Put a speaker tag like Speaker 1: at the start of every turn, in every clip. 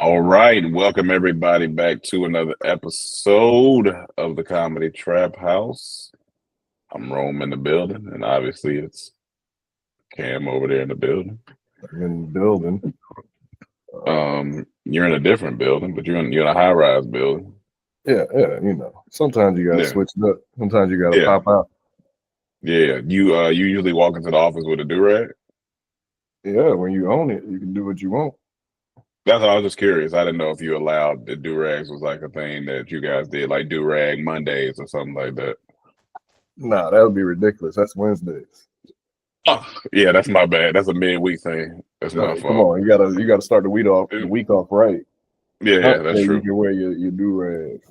Speaker 1: All right, welcome everybody back to another episode of the Comedy Trap House. I'm Rome in the building, and obviously it's Cam over there in the building.
Speaker 2: I'm in the building.
Speaker 1: You're in a different building, but you're in a high-rise building.
Speaker 2: Yeah, sometimes you gotta switch it up. Sometimes you gotta pop out.
Speaker 1: Yeah, you usually walk into the office with a do-rag?
Speaker 2: Yeah, when you own it, you can do what you want.
Speaker 1: That's all. I was just curious. I didn't know if you allowed the do-rags was like a thing that you guys did, like do-rag Mondays or something like that.
Speaker 2: Nah, that would be ridiculous. That's Wednesdays.
Speaker 1: Oh, yeah, that's my bad. That's a midweek thing. That's my fault.
Speaker 2: Come on, you gotta start the week off right.
Speaker 1: Yeah, that's true.
Speaker 2: You can wear your do-rag.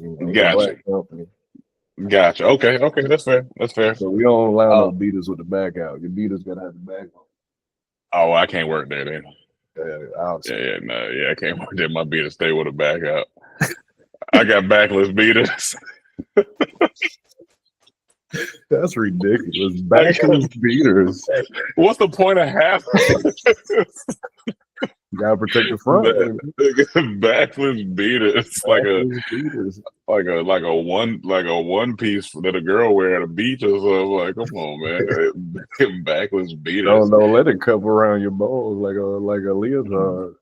Speaker 1: Gotcha. Okay, that's fair.
Speaker 2: So we don't allow no beaters with the back out. Your beaters gotta have the back on.
Speaker 1: Oh, I can't work there then.
Speaker 2: I
Speaker 1: can't work there. My beaters stay with the back out. I got backless beaters.
Speaker 2: That's ridiculous. Backless beaters.
Speaker 1: What's the point of half?
Speaker 2: You gotta protect the front.
Speaker 1: Backless beaters, like a one piece that a girl wear at a beach or something. Like, come on, man. Backless beaters.
Speaker 2: Don't let it cover around your balls like a leotard.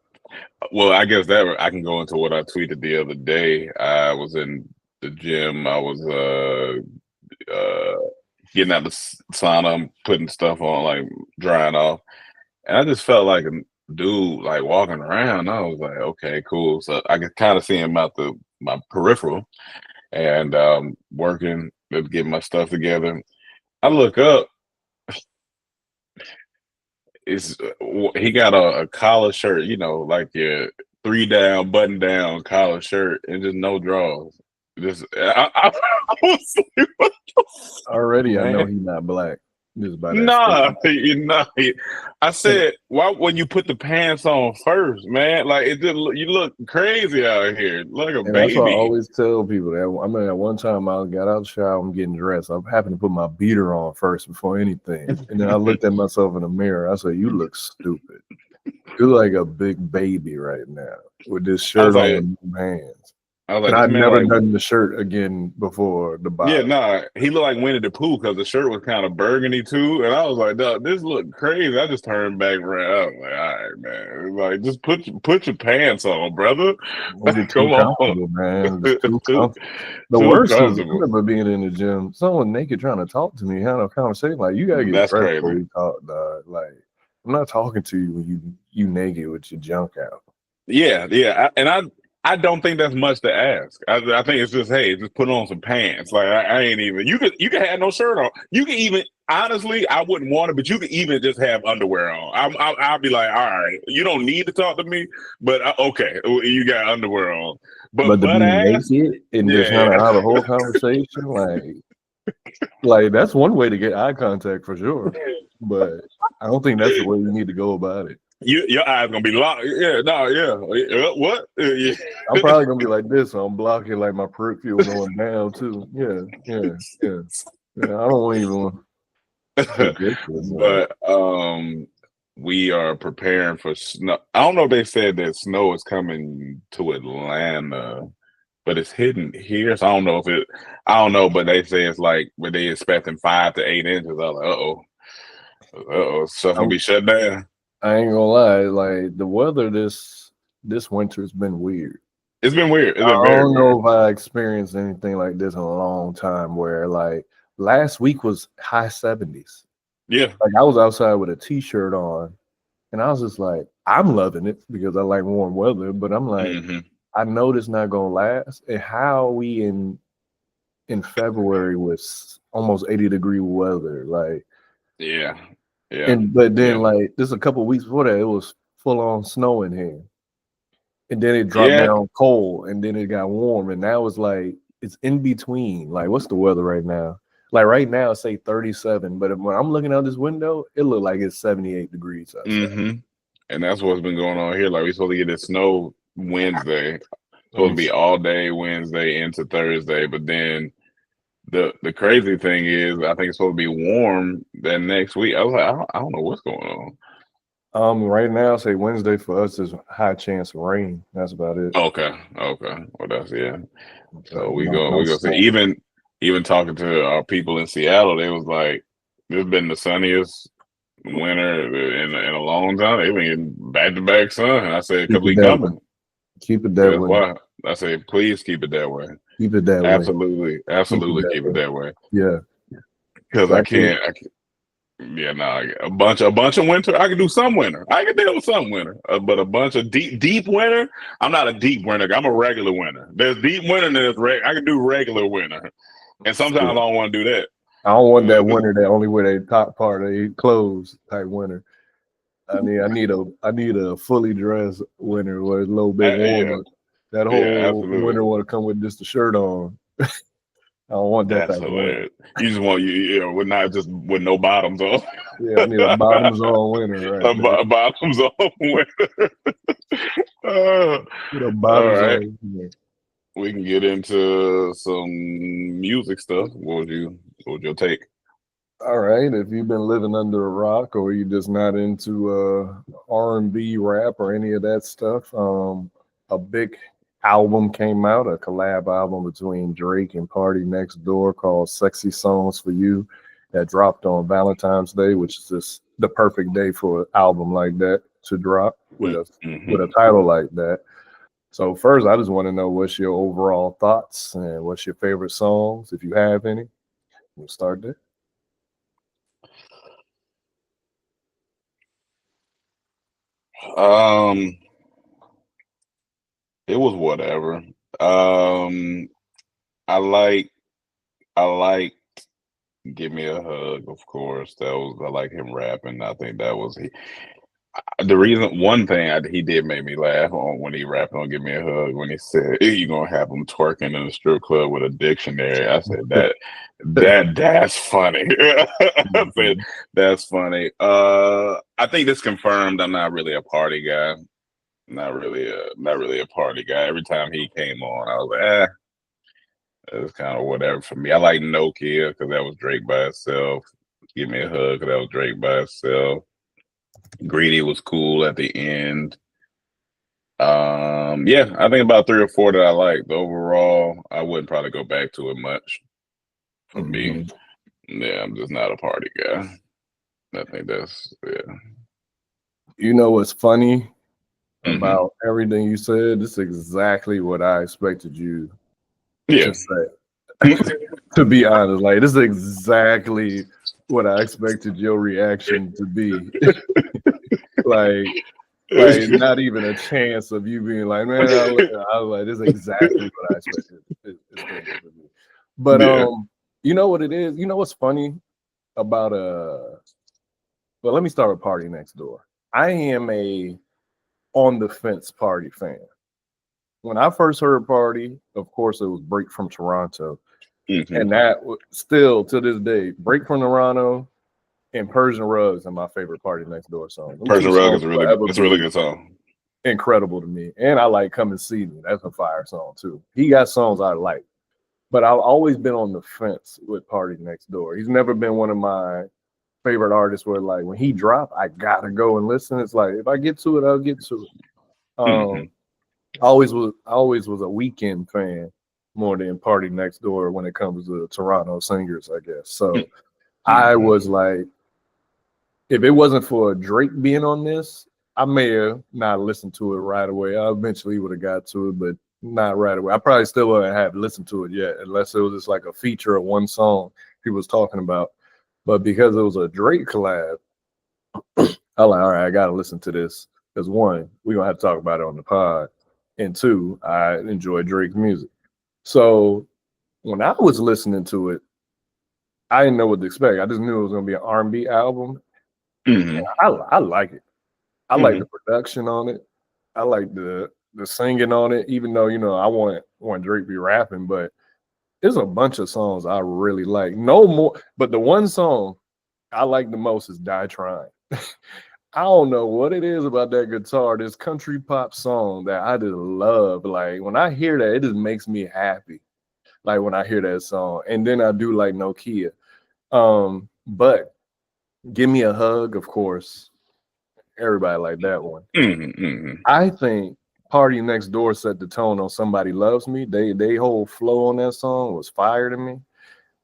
Speaker 1: Well, I guess that I can go into what I tweeted the other day. I was in the gym. I was getting out the sauna, putting stuff on, like drying off, and I just felt like a dude like walking around. I was like, okay, cool. So I could kind of see him out my peripheral, and working to get my stuff together. I look up. He got a collar shirt, like your 3-down button down collar shirt, and just no drawers. I was like, what the
Speaker 2: already,
Speaker 1: man?
Speaker 2: I know he's not black.
Speaker 1: I said, why when you put the pants on first, man? Like you look crazy out here, like a baby.
Speaker 2: That's what I always tell people. At one time I got out of the shower, I'm getting dressed. I'm having to put my beater on first before anything, and then I looked at myself in the mirror. I said, "You look stupid. You're like a big baby right now with this shirt on and pants."
Speaker 1: I was like,
Speaker 2: I've never done the shirt again before the bottom.
Speaker 1: Yeah, he looked like Winnie the Pooh because the shirt was kind of burgundy too. And I was like, "Duh, this look crazy." I just turned back around. I was like, all right, man. Like, just put your pants on, brother.
Speaker 2: Come on, man. The worst is I remember being in the gym, someone naked trying to talk to me, having a conversation. Like, you gotta get
Speaker 1: that's crazy.
Speaker 2: Before we talk, dog. Like, I'm not talking to you when you naked with your junk out.
Speaker 1: Yeah. I don't think that's much to ask. I think it's just, hey, just put on some pants. Like I ain't even. You can have no shirt on. You can even honestly, I wouldn't want it, but you can even just have underwear on. I'll be like, all right, you don't need to talk to me, but okay, you got underwear on. But
Speaker 2: to be naked and just kind of have a whole conversation, like that's one way to get eye contact for sure. But I don't think that's the way you need to go about it.
Speaker 1: Your eyes gonna be locked. What? Yeah.
Speaker 2: I'm probably gonna be like this. So I'm blocking like my peripheral going down too. Yeah. I don't even.
Speaker 1: But we are preparing for snow. I don't know if they said that snow is coming to Atlanta, but it's hidden here. So I don't know but they say it's like, but they expecting 5 to 8 inches. I was like, stuff gonna be shut down.
Speaker 2: I ain't gonna lie, like the weather this winter has been weird.
Speaker 1: It's been weird.
Speaker 2: I don't know if I experienced anything like this in a long time where like last week was high 70s.
Speaker 1: Yeah.
Speaker 2: Like I was outside with a t-shirt on and I was just like, I'm loving it because I like warm weather, but I'm like, I know this not gonna last. And how are we in February with almost 80-degree weather? Like
Speaker 1: yeah.
Speaker 2: But then like just a couple of weeks before that, it was full on snow in here. And then it dropped down cold and then it got warm. And now it's like it's in between. Like, what's the weather right now? Like right now, say 37, but when I'm looking out this window, it looked like it's 78 degrees outside.
Speaker 1: And that's what's been going on here. Like we're supposed to get this snow Wednesday. Supposed to be all day Wednesday into Thursday, but then the crazy thing is, I think it's supposed to be warm that next week. I was like, I don't know what's going on.
Speaker 2: Right now, say Wednesday for us is high chance of rain. That's about it.
Speaker 1: Okay, okay. Well, that's yeah. So we
Speaker 2: No,
Speaker 1: go
Speaker 2: no
Speaker 1: we go see
Speaker 2: snow.
Speaker 1: even talking to our people in Seattle, they was like, it's been the sunniest winter in a long time. They've been getting back to back sun. I said, because
Speaker 2: Keep it
Speaker 1: we
Speaker 2: that way.
Speaker 1: coming.
Speaker 2: Keep it that
Speaker 1: That's
Speaker 2: way.
Speaker 1: why I say, please keep it that way.
Speaker 2: Keep it that way.
Speaker 1: Absolutely,
Speaker 2: Keep it
Speaker 1: absolutely
Speaker 2: that
Speaker 1: keep it
Speaker 2: way.
Speaker 1: that way.
Speaker 2: Yeah.
Speaker 1: Because
Speaker 2: So
Speaker 1: I can't. Yeah, no, a bunch of winter. I can do some winter. I can deal with some winter, but a bunch of deep winter. I'm not a deep winter. I'm a regular winter. There's deep winter and there's I can do regular winter, and sometimes I don't want to do that.
Speaker 2: I don't want that winter that only wear their top part of their clothes type winter. I need a fully dressed winter where it's a little bit warmer.
Speaker 1: Yeah.
Speaker 2: That whole winter want to come with just a shirt on. I don't want that
Speaker 1: That's
Speaker 2: type of winter.
Speaker 1: hilarious. You just want with not just with no bottoms on.
Speaker 2: Yeah, I need a bottoms on winter, right?
Speaker 1: Bottoms on winter. All right.
Speaker 2: On. Yeah.
Speaker 1: We can get into some music stuff. What would your take?
Speaker 2: All right. If you've been living under a rock or you're just not into R&B rap or any of that stuff, a big album came out, a collab album between Drake and Party Next Door called Sexy Songs for You that dropped on Valentine's Day, which is just the perfect day for an album like that to drop with a title like that. So first, I just want to know what's your overall thoughts and what's your favorite songs, if you have any. We'll start there.
Speaker 1: It was whatever. I like Give Me a Hug, of course. I like him rapping. I think that was the reason. One thing he did make me laugh on when he rapped on "Give Me a Hug" when he said, "You gonna have him twerking in a strip club with a dictionary." I said that's funny. I said that's funny. I think this confirmed I'm not really a party guy. Not really a party guy. Every time he came on, I was like, it's kind of whatever for me. I like Nokia because that was Drake by itself. Give Me a Hug because that was Drake by itself. Greedy was cool at the end. Yeah, I think about 3 or 4 that I liked. Overall, I wouldn't probably go back to it much. For me, yeah, I'm just not a party guy. I think that's
Speaker 2: You know what's funny about everything you said? This is exactly what I expected you to say. To be honest, like this is exactly what I expected your reaction to be. like not even a chance of you being like, man, I was like, this is exactly what I expected it to be. But you know what it is? You know what's funny about well, let me start with Party Next Door. I am a on the fence Party fan. When I first heard Party, of course, it was Break from Toronto. And that still to this day, Break from Toronto and Persian Rugs are my favorite Party Next Door songs.
Speaker 1: Persian Rug is a really good song.
Speaker 2: Incredible to me. And I like Come and See Me. That's a fire song too. He got songs I like. But I've always been on the fence with Party Next Door. He's never been one of my favorite artists where like when he drop, I gotta go and listen. It's like if I get to it, I'll get to it. I always was a Weekend fan more than Party Next Door when it comes to Toronto singers, I guess. So I was like, if it wasn't for Drake being on this, I may have not listened to it right away. I eventually would have got to it, but not right away. I probably still wouldn't have listened to it yet, unless it was just like a feature of one song he was talking about. But because it was a Drake collab, I'm like, all right, I gotta listen to this. Because one, we're gonna have to talk about it on the pod. And two, I enjoy Drake's music. So when I was listening to it, I didn't know what to expect. I just knew it was gonna be an R&B album. I like it. I like the production on it. I like the singing on it, even though I want Drake to be rapping, but there's a bunch of songs I really like. No more, but the one song I like the most is Die Trying. I don't know what it is about that guitar, this country pop song that I just love. Like when I hear that, it just makes me happy. Like when I hear that song. And then I do like Nokia. But Give Me a Hug, of course, Everybody like that one.
Speaker 1: Mm-hmm.
Speaker 2: I think Party Next Door set the tone on Somebody Loves Me. They whole flow on that song was fire to me.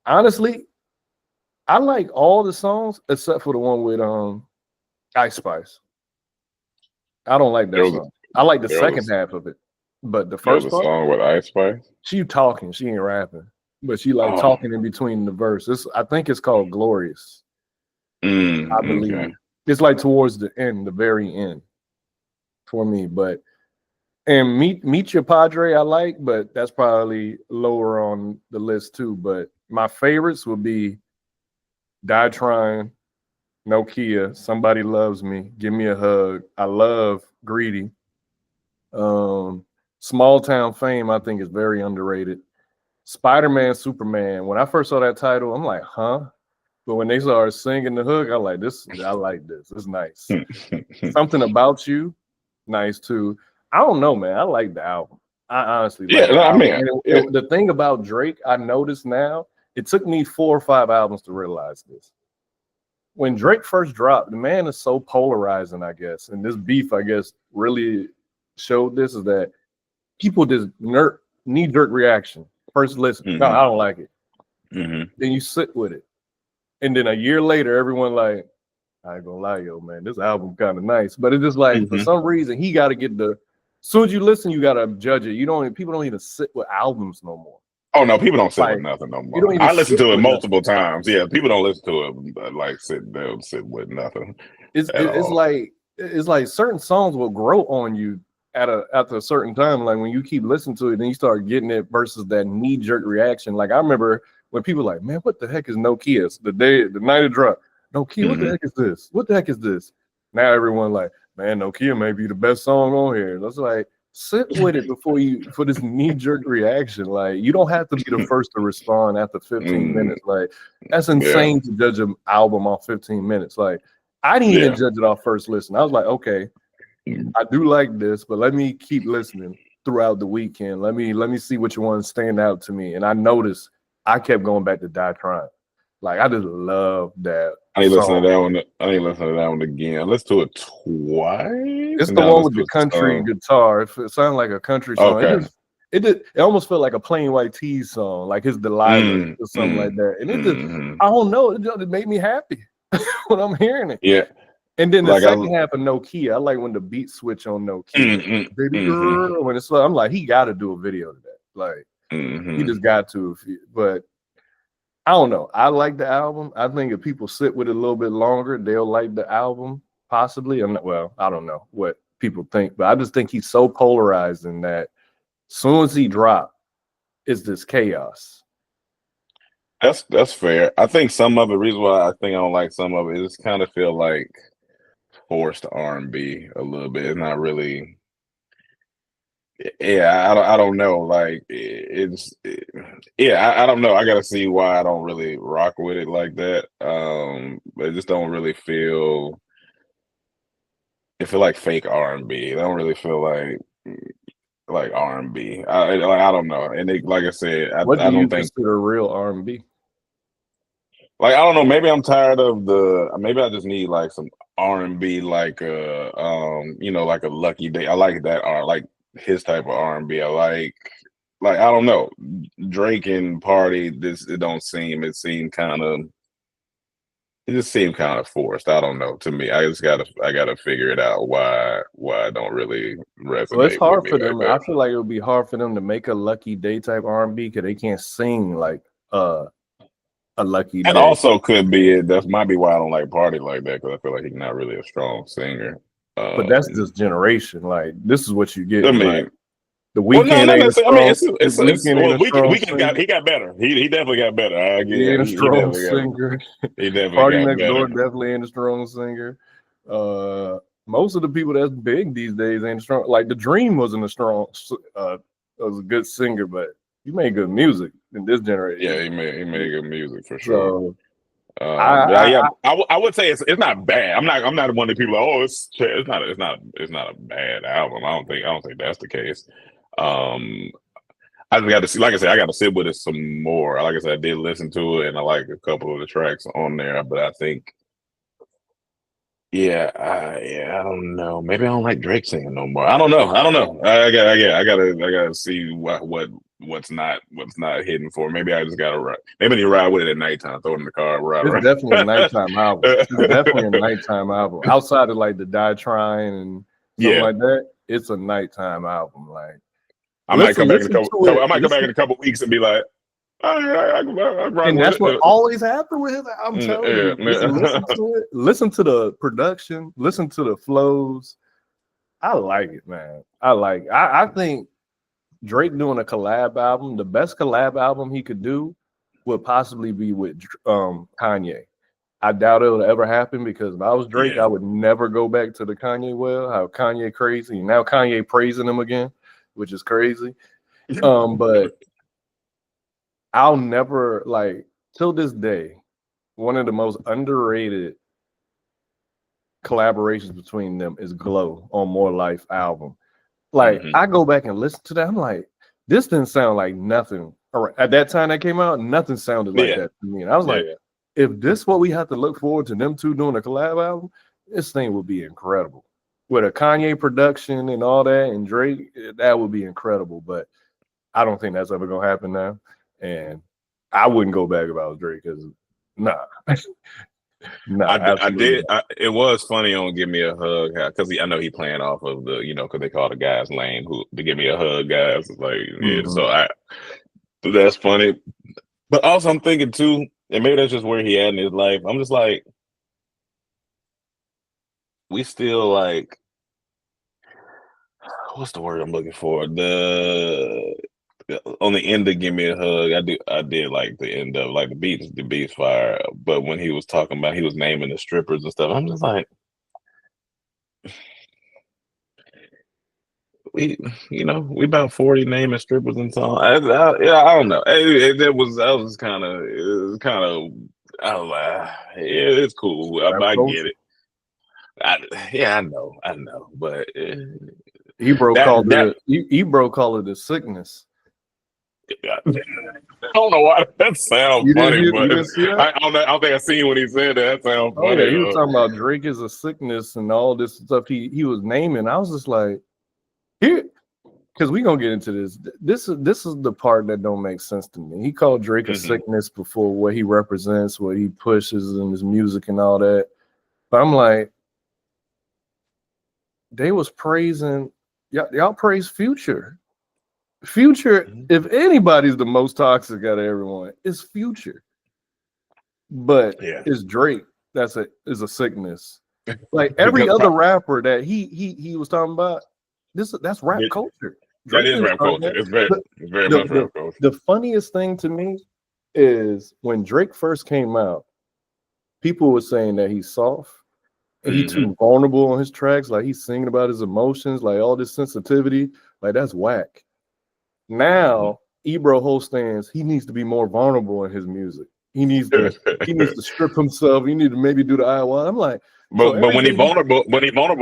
Speaker 2: Honestly, I like all the songs except for the one with Ice Spice. I don't like that song. I like the second half of it, but the first part,
Speaker 1: song with Ice Spice.
Speaker 2: She talking, she ain't rapping, but she like talking in between the verse. I think it's called Glorious. I believe it's like towards the end, the very end for me. But and meet Your Padre, I like, but that's probably lower on the list too. But my favorites would be Die Trying, Nokia, Somebody Loves Me, Give Me a Hug. I love Greedy. Small Town Fame, I think, is very underrated. Spider-Man, Superman. When I first saw that title, I'm like, huh? But when they started singing the hook, I like this. I like this. It's nice. Something About You, nice too. I don't know, man. I like the album. I honestly like the album. The thing about Drake, I noticed now, it took me 4 or 5 albums to realize this. When Drake first dropped, the man is so polarizing, I guess. And this beef, I guess, really showed this, is that people just knee-jerk reaction. First listen, no, I don't like it. Then you sit with it. And then a year later, everyone like, I ain't gonna lie, yo, man, this album kind of nice. But it's just like, for some reason, he got to get as soon as you listen, you got to judge it. People don't even sit with albums no more.
Speaker 1: Oh no, people don't sit with nothing no more. I listen to it multiple times. Yeah, people don't listen to it like they'll sit with nothing.
Speaker 2: It's like certain songs will grow on you after a certain time. Like when you keep listening to it, then you start getting it versus that knee-jerk reaction. Like I remember when people like, man, what the heck is Nokia? The night it dropped. Nokia, what the heck is this? What the heck is this? Now everyone like, man, Nokia may be the best song on here. That's like, sit with it for this knee-jerk reaction. Like you don't have to be the first to respond after 15 minutes. Like that's insane to judge an album off 15 minutes. Like I didn't even judge it off first listen. I was like, okay, I do like this, but let me keep listening throughout the weekend. Let me see which ones stand out to me. And I noticed I kept going back to Die Trying. Like I just love that.
Speaker 1: I ain't listening to that one. I ain't listening to that one again. I listened to it twice.
Speaker 2: It's the one with the country guitar. It sounded like a country song.
Speaker 1: Okay.
Speaker 2: It almost felt like a Plain White T's song, like his Delilah or something like that. And it just, I don't know, it made me happy when I'm hearing it.
Speaker 1: Yeah.
Speaker 2: And then the second half of Nokia, I like when the beat switch on Nokia. Baby girl, when it's like, I'm like, he got to do a video to that. Like, he just got to. But I don't know. I like the album. I think if people sit with it a little bit longer, they'll like the album, possibly. Well, I don't know what people think, but I just think he's so polarizing that as soon as he dropped, it's this chaos.
Speaker 1: That's fair. I think some of the reason why I think I don't like some of it is kind of feel like forced R&B a little bit. It's not really. Yeah, I don't know. Like I don't know. I gotta see why I don't really rock with it like that. I just don't really feel. It feel like fake R&B. I don't really feel like R&B. I don't know. And like I said, I don't think
Speaker 2: consider real R&B.
Speaker 1: Like I don't know. Maybe I'm tired of maybe I just need like some R&B, like like a Lucky Day. I like that like his type of R&B. I like I don't know, Drake and Party. It just seemed kind of forced. I don't know. To me, I gotta figure it out why I don't really resonate.
Speaker 2: Well, it's hard
Speaker 1: with
Speaker 2: for
Speaker 1: me
Speaker 2: them.
Speaker 1: like that.
Speaker 2: I feel like it would be hard for them to make a Lucky Day type R&B because they can't sing like a Lucky Day.
Speaker 1: And also could be it. That might be why I don't like Party like that, because I feel like he's not really a strong singer.
Speaker 2: But that's this generation. Like this is what you get.
Speaker 1: I mean,
Speaker 2: like, the Weeknd ain't a strong.
Speaker 1: He got better. He definitely got better. I agree.
Speaker 2: He ain't a strong singer.
Speaker 1: He definitely
Speaker 2: Party
Speaker 1: got
Speaker 2: Next
Speaker 1: better.
Speaker 2: Door definitely ain't a strong singer. Most of the people that's big these days ain't strong. Like The Dream wasn't a strong. Was a good singer, but he made good music in this generation.
Speaker 1: Yeah, he made good music for sure.
Speaker 2: So,
Speaker 1: I would say it's not bad. I'm not one of the people like, oh, it's not a bad album. I don't think that's the case. I just got to see, like I said, I got to sit with it some more. Like I said, I did listen to it and I like a couple of the tracks on there, but I think Yeah, I don't know. Maybe I don't like Drake singing no more. I don't know. I gotta see what's not hidden for. Maybe I just gotta ride. Maybe you ride with it at nighttime, throw it in the car,
Speaker 2: It's
Speaker 1: ride.
Speaker 2: definitely a nighttime album. It's definitely a nighttime album. Outside of like the Die Trying and something
Speaker 1: Yeah,
Speaker 2: like that, it's a nighttime album. Like
Speaker 1: I might come back in a
Speaker 2: listen
Speaker 1: couple.
Speaker 2: to it.
Speaker 1: I might come back in a couple weeks and be like, I rock
Speaker 2: And
Speaker 1: with
Speaker 2: that's what
Speaker 1: it.
Speaker 2: always happened with him. I'm telling you, just listen
Speaker 1: Yeah.
Speaker 2: to it. Listen to the production. Listen to the flows. I like it, man. I think Drake doing a collab album, the best collab album he could do would possibly be with Kanye. I doubt it'll ever happen because if I was Drake,
Speaker 1: Yeah.
Speaker 2: I would never go back to the Kanye well. How Kanye crazy. And now Kanye praising him again, which is crazy. But I'll never like till this day, one of the most underrated collaborations between them is Glow on More Life album. Like I go back and listen to that, I'm like, this didn't sound like nothing. Or at that time that came out, nothing sounded like that to me. And I was like, if this what we have to look forward to them two doing a collab album, this thing would be incredible. With a Kanye production and all that, and Drake, that would be incredible. But I don't think that's ever gonna happen now. And I wouldn't go back if I was Drake because nah.
Speaker 1: I
Speaker 2: Absolutely
Speaker 1: did. It was funny on "Give Me a Hug" because I know he playing off of the because they call the guys lame who to give me a hug guys. It's like so that's funny. But also I'm thinking too, and maybe that's just where he at in his life. I'm just like, we still like, what's the word I'm looking for? The on the end of "Give Me a Hug," I did like the end of like the beats fire. But when he was talking about, he was naming the strippers and stuff. I'm just like, we about 40 naming strippers and so on. I don't know. It was kind of I was like, yeah, it's cool. I get it. I know, but
Speaker 2: Ebro
Speaker 1: that
Speaker 2: called it a sickness.
Speaker 1: I don't know why that sounds funny, but
Speaker 2: you didn't see that?
Speaker 1: I don't think I seen when he said that. That sounds
Speaker 2: Oh
Speaker 1: funny.
Speaker 2: yeah, he was talking about Drake is a sickness and all this stuff he was naming. I was just like, here, because we gonna get into this. This is the part that don't make sense to me. He called Drake a sickness before what he represents, what he pushes in his music and all that. But I'm like, they was praising y'all praise Future. Future, if anybody's the most toxic out of everyone, it's Future. But it's Drake is a sickness. Like every other rapper that he was talking about, that's rap culture.
Speaker 1: Drake that is rap culture. It's very much rap culture.
Speaker 2: The funniest thing to me is when Drake first came out, people were saying that he's soft and he's too vulnerable on his tracks. Like he's singing about his emotions, like all this sensitivity. Like that's whack. Now Ebro holds stands. He needs to be more vulnerable in his music. He needs to strip himself. He needs to maybe do the IY. I'm like,
Speaker 1: but when he's vulnerable,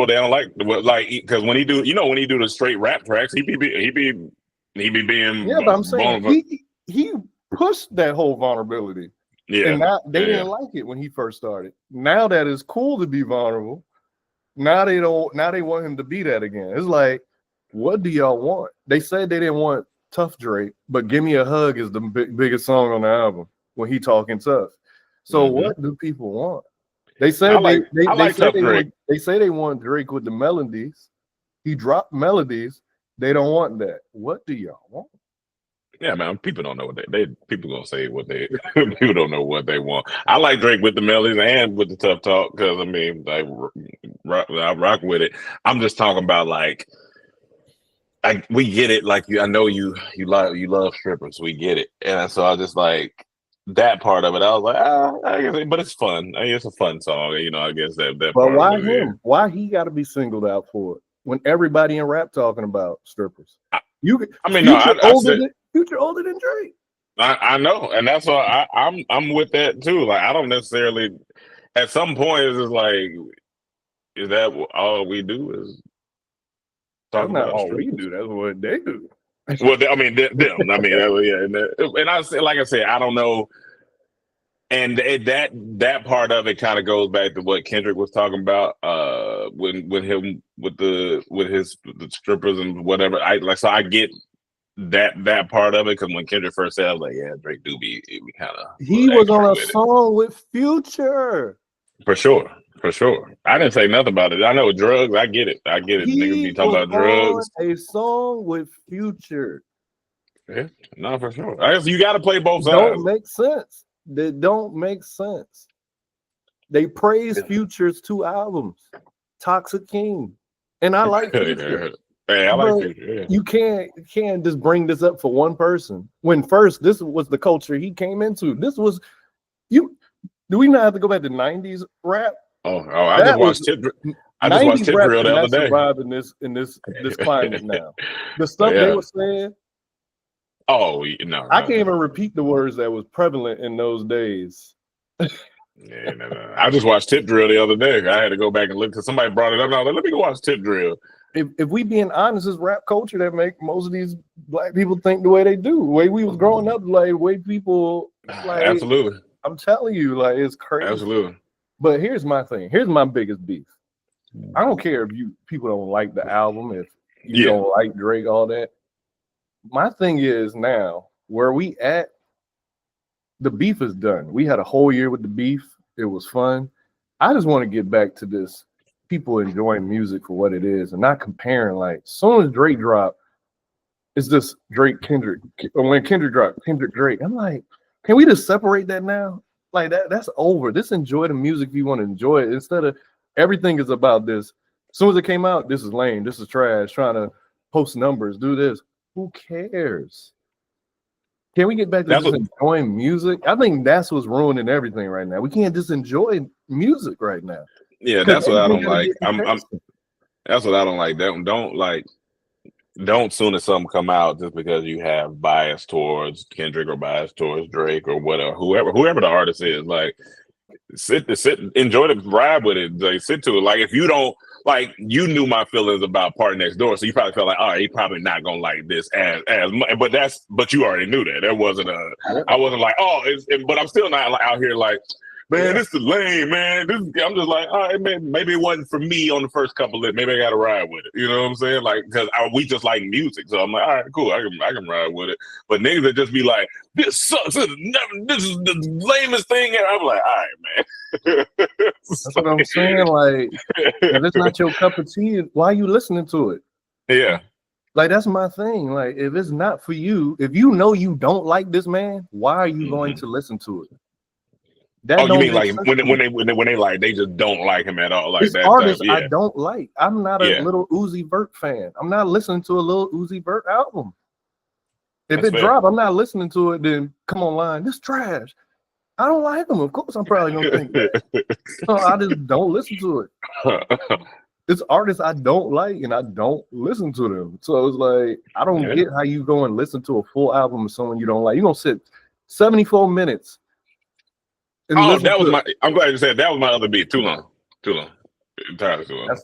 Speaker 1: they don't like because when he do the straight rap tracks, he be being
Speaker 2: but I'm saying he pushed that whole vulnerability.
Speaker 1: Yeah,
Speaker 2: and now they didn't like it when he first started. Now that it's cool to be vulnerable. Now they don't. Now they want him to be that again. It's like, what do y'all want? They said they didn't want tough Drake, but "Give Me a Hug" is the biggest song on the album when he talking tough. So what do people want? They said they say they want Drake with the melodies. He dropped melodies. They don't want that. What do y'all want?
Speaker 1: Yeah, man. People don't know what people gonna say what they people don't know what they want. I like Drake with the melodies and with the tough talk because I mean, I rock with it. I'm just talking about like. We get it. Like I know you love strippers. We get it, and so I just like that part of it. I was like, I guess, but it's fun. I guess it's a fun song. I guess that. But
Speaker 2: why him? Why he got to be singled out for it when everybody in rap talking about strippers? Future older than Drake.
Speaker 1: I know, and that's why I'm with that too. Like I don't necessarily. At some point, it's just like, is that all we do? Is
Speaker 2: that's not all we do. That's what they do.
Speaker 1: Well, I mean, them. I mean, and I say, like I said, I don't know. And that part of it kind of goes back to what Kendrick was talking about when him with the strippers and whatever. So I get that part of it, because when Kendrick first said, I was like, yeah, Drake do be kind of,
Speaker 2: he was on a song with Future.
Speaker 1: For sure. I didn't say nothing about it. I know drugs. I get it. Niggas be talking about drugs.
Speaker 2: A song with Future.
Speaker 1: Yeah, no, for sure. I guess you got to play both sides.
Speaker 2: Don't make sense. They don't make sense. They praise Future's 2 albums, Toxic King, and I like Future.
Speaker 1: Hey, I like Future. Yeah.
Speaker 2: You can't just bring this up for one person. When first this was the culture he came into. This was you. Do we not have to go back to 90s rap?
Speaker 1: I just watched Tip Drill the other day.
Speaker 2: Survive in this climate now. The stuff they were saying.
Speaker 1: Oh no!
Speaker 2: I can't even repeat the words that was prevalent in those days.
Speaker 1: No. I just watched Tip Drill the other day. I had to go back and look because somebody brought it up. And I was like, let me go watch Tip Drill.
Speaker 2: If we being honest, it's rap culture that make most of these black people think the way they do. The way we was growing up, like the way people like.
Speaker 1: Absolutely.
Speaker 2: I'm telling you, like it's crazy.
Speaker 1: Absolutely.
Speaker 2: But here's my thing. Here's my biggest beef. I don't care if people don't like the album, if you don't like Drake, all that. My thing is now, where we at, the beef is done. We had a whole year with the beef. It was fun. I just want to get back to this people enjoying music for what it is and not comparing. Like, as soon as Drake dropped, it's just Drake, Kendrick. When Kendrick dropped, Kendrick, Drake. I'm like, can we just separate that now? Like, that's over. Just enjoy the music if you want to enjoy it. Instead of everything is about this. As soon as it came out, this is lame. This is trash. Trying to post numbers, do this. Who cares? Can we get back to just enjoying music? I think that's what's ruining everything right now. We can't just enjoy music right now.
Speaker 1: Yeah, that's what I don't like. That's what I don't like. Don't soon as something come out just because you have bias towards Kendrick or bias towards Drake or whatever, whoever the artist is. Like, sit, enjoy the ride with it. Like, sit to it. Like, if you don't. Like, you knew my feelings about Party Next Door, so you probably felt like, all right, he probably not gonna like this as much. But you already knew that. There wasn't I wasn't like, but I'm still not like, out here like, man, this is lame, man. I'm just like, all right, man, maybe it wasn't for me on the first couple of, maybe I gotta ride with it. You know what I'm saying? Like, because we just like music, so I'm like, all right, cool, I can ride with it. But niggas that just be like, this sucks. This is the lamest thing. And I'm like, all right, man.
Speaker 2: That's what I'm saying. Like, if it's not your cup of tea, why are you listening to it?
Speaker 1: Yeah.
Speaker 2: Like, that's my thing. Like, if it's not for you, if you know you don't like this man, why are you going to listen to it?
Speaker 1: You mean like when they like they just don't like him at all? Like
Speaker 2: this
Speaker 1: that
Speaker 2: artist,
Speaker 1: I
Speaker 2: don't like. I'm not a Little Uzi Vert fan. I'm not listening to a Little Uzi Vert album. If it dropped, I'm not listening to it. Then come online, this trash. I don't like him. Of course, I'm probably gonna think that. So I just don't listen to it. It's artists I don't like, and I don't listen to them. So it's like I don't get how you go and listen to a full album of someone you don't like. You're gonna sit 74 minutes.
Speaker 1: I'm glad you said that was my other beat. Too long. Entirely too long.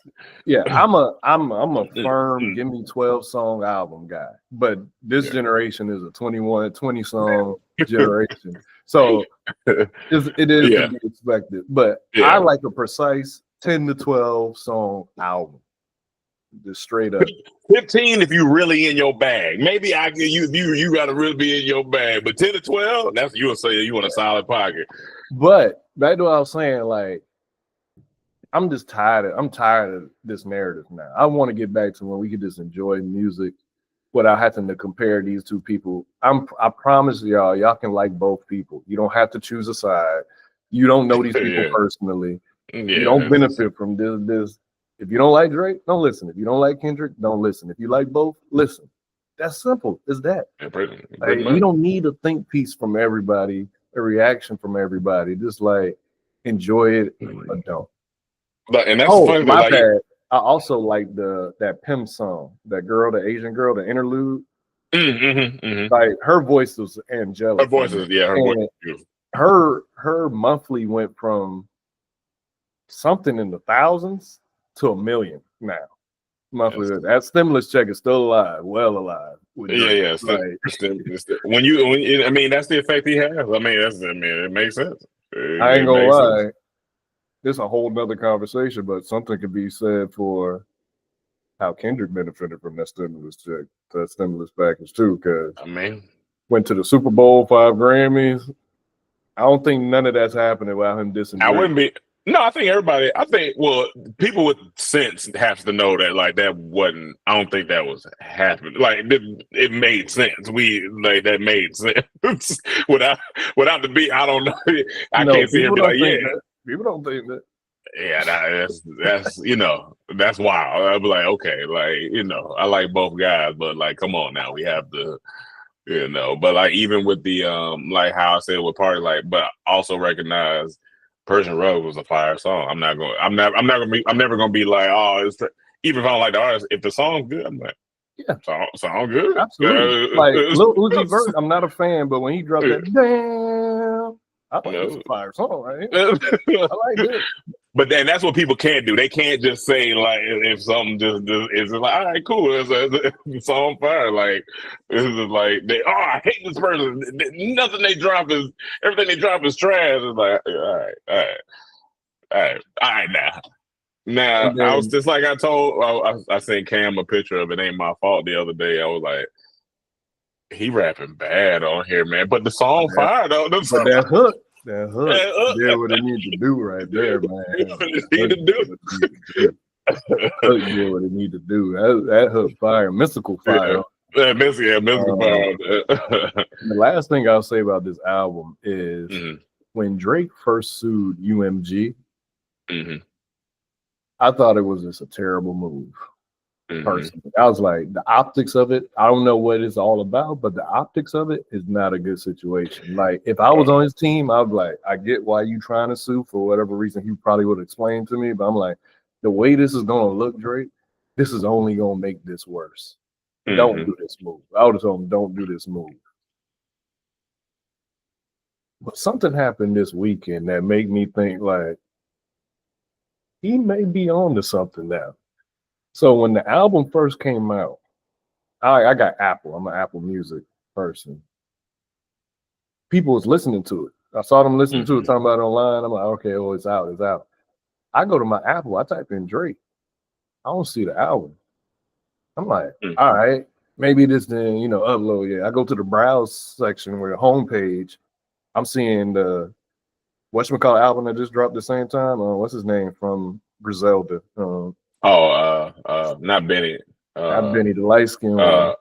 Speaker 2: I'm a firm give me 12 song album guy, but this generation is a 20 song generation. So it is to be expected. But I like a precise 10 to 12 song album. Just straight up.
Speaker 1: 15 if you really in your bag. Maybe I can you gotta really be in your bag. But 10 to 12, that's you'll say you in a solid pocket.
Speaker 2: But back to what I was saying, like I'm tired of this narrative now. I want to get back to when we could just enjoy music without having to compare these two people. I promise y'all can like both people. You don't have to choose a side. You don't know these people personally. You don't benefit from this. If you don't like Drake, don't listen. If you don't like Kendrick, don't listen. If you like both, listen. That's simple. It's that. You don't need a think piece from everybody, a reaction from everybody. Just like enjoy it or don't.
Speaker 1: And that's funny.
Speaker 2: My bad. I also like that Pim song, that girl, the Asian girl, the interlude. Like her voice was angelic.
Speaker 1: Her voice is beautiful.
Speaker 2: Her monthly went from something in the thousands to $1 million now. Monthly. That stimulus check is still alive, well alive.
Speaker 1: When I mean, that's the effect he has. I mean, it makes sense.
Speaker 2: I ain't
Speaker 1: It
Speaker 2: gonna
Speaker 1: makes
Speaker 2: lie.
Speaker 1: sense.
Speaker 2: It's a whole nother conversation, but something could be said for how Kendrick benefited from that stimulus check, that stimulus package too, because
Speaker 1: I mean,
Speaker 2: went to the Super Bowl, 5 Grammys. I don't think none of that's happening without him dissing
Speaker 1: I
Speaker 2: Drake.
Speaker 1: wouldn't be. No, I think everybody. I think people with sense have to know that like that wasn't. I don't think that was happening. Like it made sense. That made sense without the beat. I don't know. I
Speaker 2: No,
Speaker 1: can't see him
Speaker 2: people
Speaker 1: be
Speaker 2: don't
Speaker 1: like,
Speaker 2: think
Speaker 1: yeah,
Speaker 2: that. People don't think that.
Speaker 1: yeah. That's that's wild. I'd be like, okay, like I like both guys, but like, come on now, we have to. But like even with the like how I said with Party, like, but also recognize Persian Rug was a fire song. I'm never gonna be like, oh, even if I don't like the artist, if the song's good, I'm like,
Speaker 2: Yeah,
Speaker 1: song good.
Speaker 2: absolutely. Like Lil Uzi Vert, I'm not a fan, but when he dropped that, damn, I thought this was a fire song, right? I like this.
Speaker 1: But then that's what people can't do. They can't just say like if something just is like, all right, cool, it's song fire. Like this is like I hate this person. Nothing they drop is everything they drop is trash. It's like all right now. Now
Speaker 2: Then,
Speaker 1: I was just like I told I sent Cam a picture of It Ain't My Fault the other day. I was like, he rapping bad on here, man. But the song fire though.
Speaker 2: But that hook did what it needed to do right there, man. Did what it needed to do. That hook fire, mystical fire.
Speaker 1: Yeah, mystical fire.
Speaker 2: The last thing I'll say about this album is when Drake first sued UMG, I thought it was just a terrible move. Personally, I was like, the optics of it, I don't know what it's all about, but the optics of it is not a good situation. Like, if I was on his team, I'd be like, I get why you trying to sue for whatever reason he probably would explain to me, but I'm like, the way this is going to look, Drake, this is only going to make this worse. Don't do this move. I would have told him, don't do this move. But something happened this weekend that made me think, like, he may be on to something now. So when the album first came out, I got Apple. I'm an Apple Music person. People was listening to it. I saw them listening to it, talking about it online. I'm like, okay, oh, it's out, it's out. I go to my Apple, I type in Drake. I don't see the album. I'm like, all right, maybe this then, upload. Yeah, I go to the browse section where the homepage, I'm seeing the whatchamacallit album that just dropped at the same time. What's his name from Griselda?
Speaker 1: Not Benny.
Speaker 2: Not Benny, the light skin one.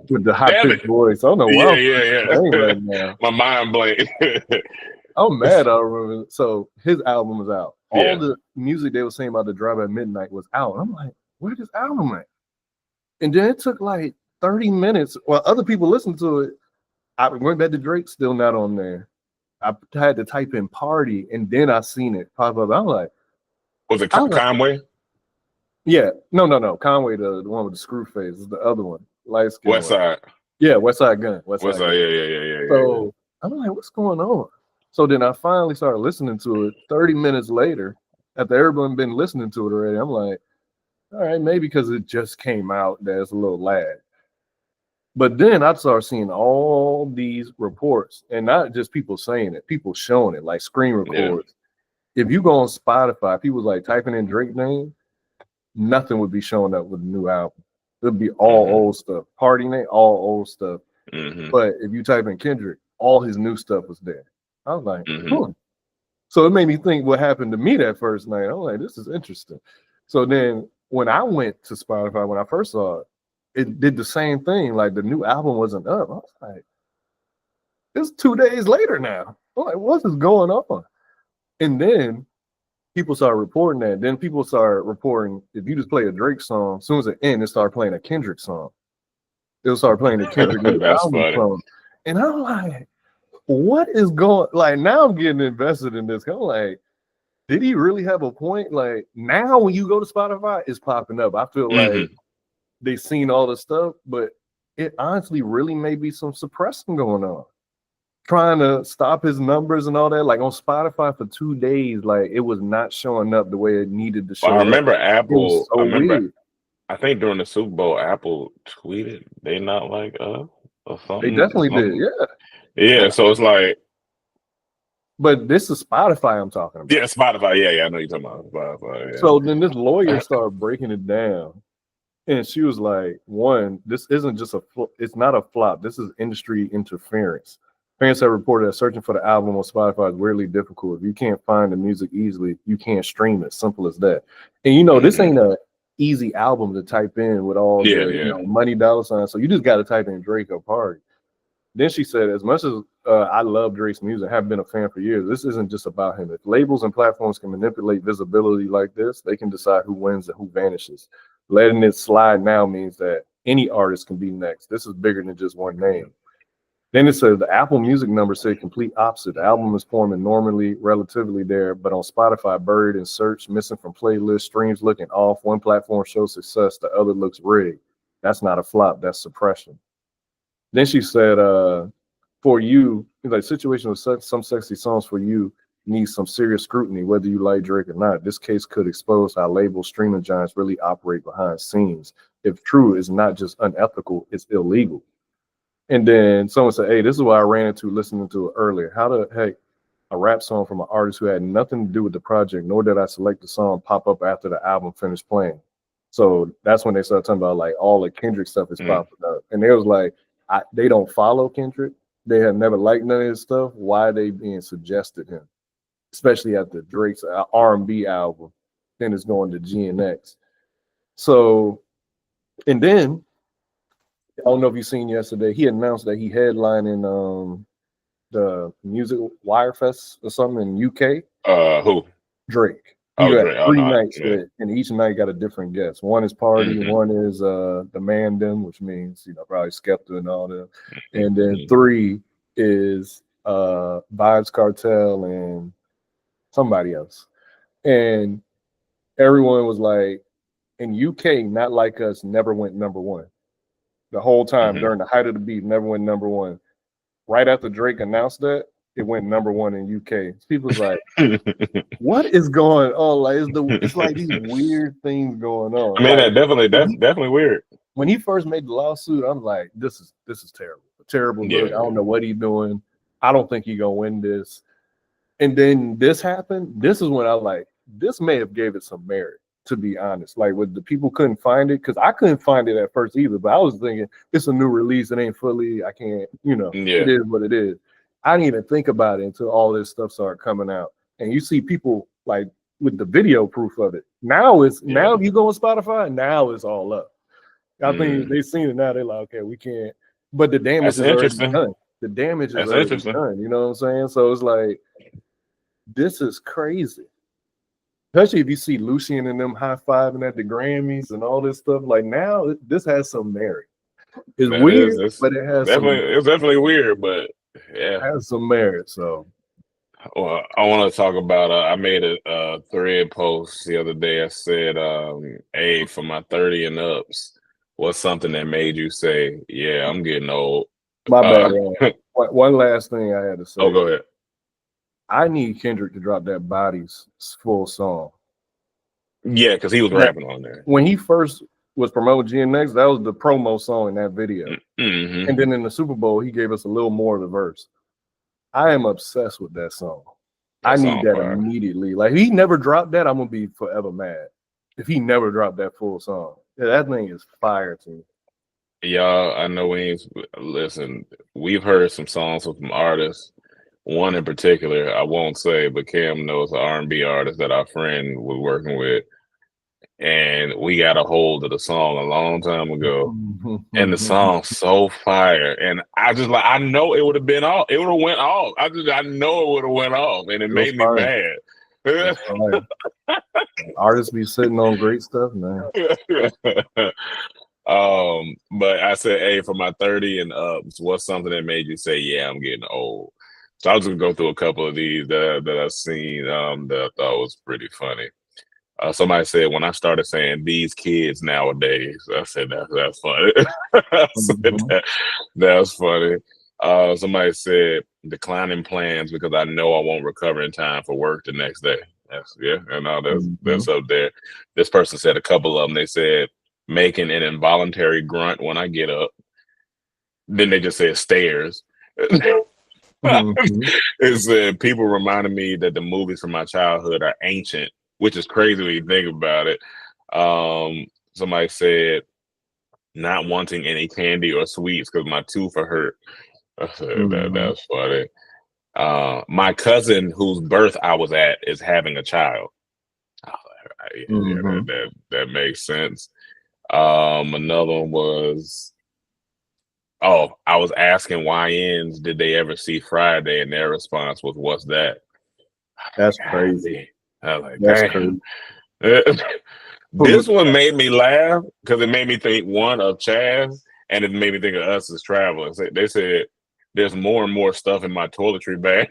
Speaker 2: With the high pitched voice. I don't know why.
Speaker 1: Yeah.
Speaker 2: Right now.
Speaker 1: My mind blank.
Speaker 2: I'm mad. I remember. So his album was out. All the music they were saying about the Drive at Midnight was out. I'm like, where's this album at? And then it took like 30 minutes while other people listened to it. I went back to Drake, still not on there. I had to type in party, and then I seen it pop up. I'm like,
Speaker 1: was it Conway?
Speaker 2: Yeah, no. Conway, the one with the screw face, is the other one. Light skin.
Speaker 1: West Side.
Speaker 2: Yeah, West Side Gun. West Side Gun.
Speaker 1: Yeah.
Speaker 2: So I'm like, what's going on? So then I finally started listening to it 30 minutes later, after everyone been listening to it already. I'm like, all right, maybe because it just came out, there's a little lag. But then I started seeing all these reports, and not just people saying it, people showing it, like screen records. Yeah. If you go on Spotify, people like typing in Drake name, nothing would be showing up with a new album. It would be all old stuff. Party name, all old stuff. But if you type in Kendrick, all his new stuff was there. I was like, So it made me think what happened to me that first night. I'm like, this is interesting. So then when I went to Spotify, when I first saw it, it did the same thing. Like the new album wasn't up. I was like, it's 2 days later now. I'm like, what is going on? And then people started reporting that. Then people started reporting if you just play a Drake song, as soon as it ends, it started playing a Kendrick song. It'll start playing the Kendrick album song. And I'm like, what is going? Like now I'm getting invested in this. I'm like, did he really have a point? Like now when you go to Spotify, it's popping up. I feel like they've seen all the stuff, but it honestly really may be some suppressing going on. Trying to stop his numbers and all that. Like on Spotify for 2 days, like it was not showing up the way it needed to show up.
Speaker 1: I remember Apple.
Speaker 2: So weird.
Speaker 1: I think during the Super Bowl, Apple tweeted they not like us or something.
Speaker 2: They definitely did, yeah.
Speaker 1: Yeah, so it's like
Speaker 2: But this is Spotify I'm talking about.
Speaker 1: Yeah, Spotify. Yeah, I know you're talking about Spotify. Yeah.
Speaker 2: So then this lawyer started breaking it down. And she was like, one, this isn't just it's not a flop. This is industry interference. Fans have reported that searching for the album on Spotify is weirdly difficult. If you can't find the music easily, you can't stream it. Simple as that. And you know, this ain't a easy album to type in with all the you know, money dollar signs. So you just got to type in Drake or Party. Then she said, as much as I love Drake's music, have been a fan for years, this isn't just about him. If labels and platforms can manipulate visibility like this, they can decide who wins and who vanishes. Letting it slide now means that any artist can be next. This is bigger than just one name. Then it says the Apple Music numbers say complete opposite. The album is performing normally, relatively there, but on Spotify, buried in search, missing from playlists, streams looking off. One platform shows success, the other looks rigged. That's not a flop, that's suppression. Then she said, for you, like situation with some sexy songs for you needs some serious scrutiny, whether you like Drake or not. This case could expose how label streaming giants really operate behind scenes. If true, it's not just unethical, it's illegal. And then someone said, hey, this is what I ran into listening to it earlier. How the heck a rap song from an artist who had nothing to do with the project, nor did I select the song, pop up after the album finished playing? So that's when they started talking about like all the Kendrick stuff is popping up. And they was like, they don't follow Kendrick. They have never liked none of his stuff. Why are they being suggested him? Especially after Drake's R&B album. Then it's going to GNX. So, and then, I don't know if you've seen yesterday, he announced that he headlining the Music Wirefest or something in UK. Who? Drake. He got 3 nights with, and each night got a different guest. One is Party, one is the Mandem, which means, you know, probably Skepta and all that. And then 3 is Vibes Cartel and somebody else. And everyone was like, in UK, not like us, never went number 1. The whole time during the height of the beat, never went number 1. Right after Drake announced that, it went number 1 in UK. People's like, what is going on? Like it's like these weird things going on.
Speaker 1: I mean,
Speaker 2: like,
Speaker 1: that's definitely weird.
Speaker 2: When he first made the lawsuit, I'm like, this is terrible. A terrible look. I don't know what he's doing. I don't think he's gonna win this. And then this happened. This is when I like, this may have gave it some merit, to be honest. Like, with the people couldn't find it, because I couldn't find it at first either. But I was thinking, it's a new release. It ain't fully. I can't. You know, it is what it is. I didn't even think about it until all this stuff started coming out. And you see people like with the video proof of it. Now it's now if you go on Spotify, now it's all up. I think they've seen it now. They're like, okay, we can't. But the damage is already done. The damage is already done. You know what I'm saying? So it's like, this is crazy. Especially if you see Lucian and them high-fiving at the Grammys and all this stuff. Like, now this has some merit. It's weird, but it has
Speaker 1: it's definitely weird, but
Speaker 2: it has some merit. So,
Speaker 1: well, I want to talk about. I made a thread post the other day. I said, "Hey, for my 30 and ups, what's something that made you say, yeah, I'm getting old?"
Speaker 2: My bad. One last thing I had to say.
Speaker 1: Oh, go ahead.
Speaker 2: I need Kendrick to drop that Bodies full song.
Speaker 1: Yeah, because he was rapping on there.
Speaker 2: When he first was promoting GNX, that was the promo song in that video. And then in the Super Bowl, he gave us a little more of the verse. I am obsessed with that song. I need that immediately. Like, if he never dropped that, I'm going to be forever mad. If he never dropped that full song. Yeah, that thing is fire to me.
Speaker 1: Y'all, I know listen, we've heard some songs from artists. One in particular, I won't say, but Cam knows an R&B artist that our friend was working with. And we got a hold of the song a long time ago. And the song's so fire. And I just like, I know it would have been off. It would have went off. I know it would have went off. And it made me mad.
Speaker 2: Artists be sitting on great stuff, man.
Speaker 1: But I said, hey, for my 30 and ups, what's something that made you say, yeah, I'm getting old? So I was gonna go through a couple of these that I've seen that I thought was pretty funny. Somebody said, when I started saying these kids nowadays, I said that's funny. That's funny. Somebody said declining plans because I know I won't recover in time for work the next day. That's up there. This person said a couple of them. They said making an involuntary grunt when I get up. Then they just said stairs.
Speaker 2: Mhm.
Speaker 1: It said people reminded me that the movies from my childhood are ancient, which is crazy when you think about it. Somebody said not wanting any candy or sweets because my tooth are hurt. I said
Speaker 2: Mhm.
Speaker 1: that's funny. My cousin whose birth I was at is having a child. I was like, yeah,
Speaker 2: Mhm.
Speaker 1: that makes sense. Another one was, I was asking YNs, did they ever see Friday? And their response was, what's that?
Speaker 2: That's
Speaker 1: God,
Speaker 2: crazy.
Speaker 1: I was like,
Speaker 2: That's
Speaker 1: damn.
Speaker 2: crazy.
Speaker 1: This one made me laugh because it made me think one of Chaz, and it made me think of us as travelers. They said there's more and more stuff in my toiletry bag.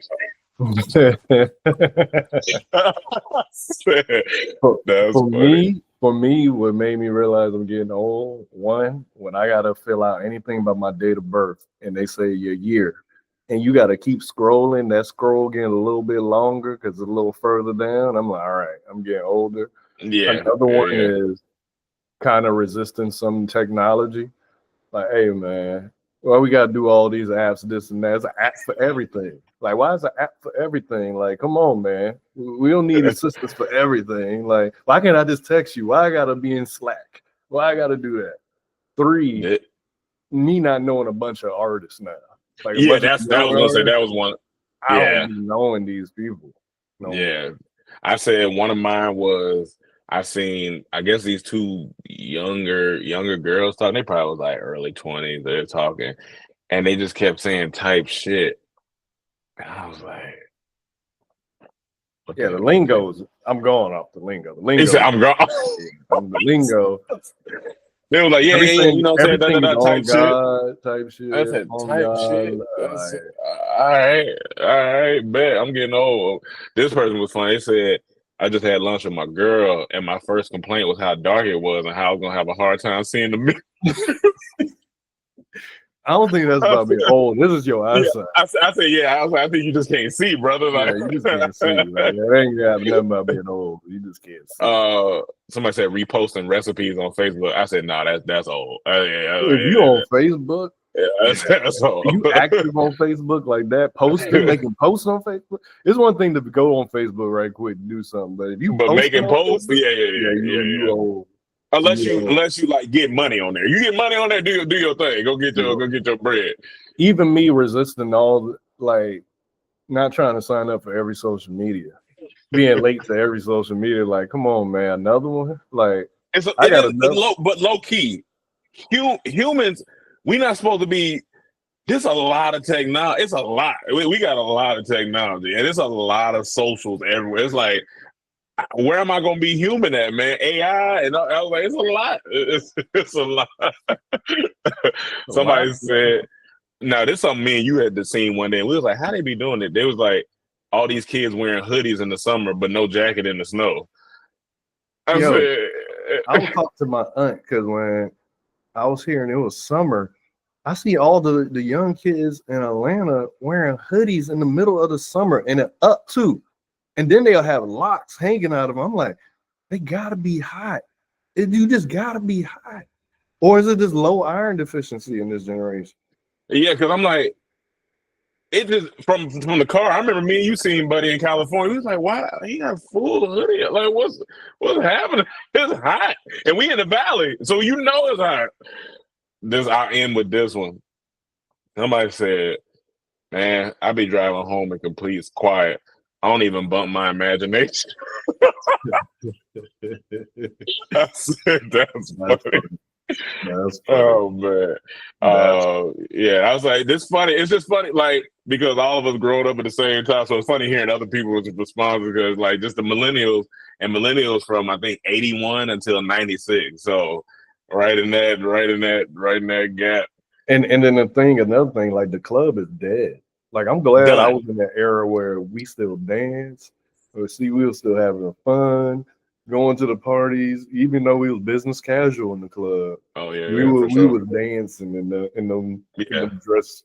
Speaker 1: That's
Speaker 2: For
Speaker 1: funny.
Speaker 2: me, what made me realize I'm getting old, one, when I gotta fill out anything about my date of birth and they say your year, and you gotta keep scrolling, that scroll getting a little bit longer because it's a little further down. I'm like, all right, I'm getting older.
Speaker 1: Yeah,
Speaker 2: Another one
Speaker 1: yeah.
Speaker 2: is kind of resisting some technology. Like, hey man, well, we gotta do all these apps, this and that. There's an app for everything. Like, why is an app for everything? Like, come on, man. We don't need assistance for everything. Like, why can't I just text you? Why I gotta be in Slack? Why I gotta do that? Three,
Speaker 1: Yeah,
Speaker 2: me not knowing a bunch of artists now. Like a
Speaker 1: yeah,
Speaker 2: bunch of
Speaker 1: that
Speaker 2: young
Speaker 1: was gonna say
Speaker 2: artists.
Speaker 1: that was one.
Speaker 2: I
Speaker 1: Yeah,
Speaker 2: don't be knowing these people no more.
Speaker 1: yeah. I said one of mine was I seen I guess these two younger girls talking. They probably was like early 20s. They're talking, and they just kept saying type shit. And I was like,
Speaker 2: Yeah, the
Speaker 1: what the?
Speaker 2: lingos. I'm going off the lingo. The
Speaker 1: They said
Speaker 2: lingo.
Speaker 1: I'm gone.
Speaker 2: The lingo.
Speaker 1: They was like, yeah. You know what I'm saying?
Speaker 2: Everything is
Speaker 1: Type
Speaker 2: on
Speaker 1: shit.
Speaker 2: God type
Speaker 1: I
Speaker 2: shit.
Speaker 1: said
Speaker 2: On
Speaker 1: type shit.
Speaker 2: God.
Speaker 1: I said, all right, bet I'm getting old. This person was funny. They said I just had lunch with my girl, and my first complaint was how dark it was and how I was gonna have a hard time seeing the mirror.
Speaker 2: I don't think that's about being old. This is your
Speaker 1: Yeah,
Speaker 2: eyesight.
Speaker 1: I said, yeah. I was like, I think you just can't see, brother.
Speaker 2: Yeah,
Speaker 1: Like,
Speaker 2: you just can't see. Like that ain't got nothing about being old. You just can't see.
Speaker 1: Somebody said reposting recipes on Facebook. I said, no, that's old.
Speaker 2: If you on Facebook,
Speaker 1: That's old.
Speaker 2: you active on Facebook like that, posting, making posts on Facebook. It's one thing to go on Facebook right quick and do something, but if you
Speaker 1: But
Speaker 2: posting
Speaker 1: making
Speaker 2: on
Speaker 1: posts,
Speaker 2: Facebook, you old.
Speaker 1: Unless
Speaker 2: You old.
Speaker 1: you like get money on there. You get money on there, do your thing. Go get your bread.
Speaker 2: Even me resisting all like not trying to sign up for every social media, being late to every social media. Like, come on, man, another one. Like, I got another.
Speaker 1: Low key. Humans, we not supposed to be. There's a lot of technology. It's a lot. We got a lot of technology, and it's a lot of socials everywhere. It's like, where am I going to be human at, man? AI, and I was like, it's a lot. It's a lot. Somebody said, "No, this is something me and you had to seen one day." We was like, "How they be doing it?" They was like, all these kids wearing hoodies in the summer, but no jacket in the snow. I said,
Speaker 2: I was talking to my aunt because when I was here and it was summer, I see all the young kids in Atlanta wearing hoodies in the middle of the summer and it up too. And then they'll have locks hanging out of them. I'm like, they gotta be hot. You just gotta be hot. Or is it just low iron deficiency in this generation?
Speaker 1: yeah, because I'm like, it just from the car. I remember me and you seeing Buddy in California. He was like, "Why he got full hoodie? Like, what's happening? It's hot, and we in the valley, so you know it's hot." I'll end with this one. Somebody said, "Man, I be driving home in complete quiet. I don't even bump my imagination." I said, "That's funny."
Speaker 2: That's funny.
Speaker 1: Oh man, yeah. I was like, "This funny." It's just funny, like because all of us growing up at the same time. So it's funny hearing other people's responses because, like, just the millennials from I think 81 until 96. So right in that gap.
Speaker 2: And then another thing, like the club is dead. Like I'm glad I
Speaker 1: Done.
Speaker 2: was in that era where we still dance, or see we were still having fun, going to the parties, even though we was business casual in the club.
Speaker 1: Oh yeah,
Speaker 2: We
Speaker 1: for
Speaker 2: we
Speaker 1: sure.
Speaker 2: was dancing in
Speaker 1: Yeah.
Speaker 2: them dress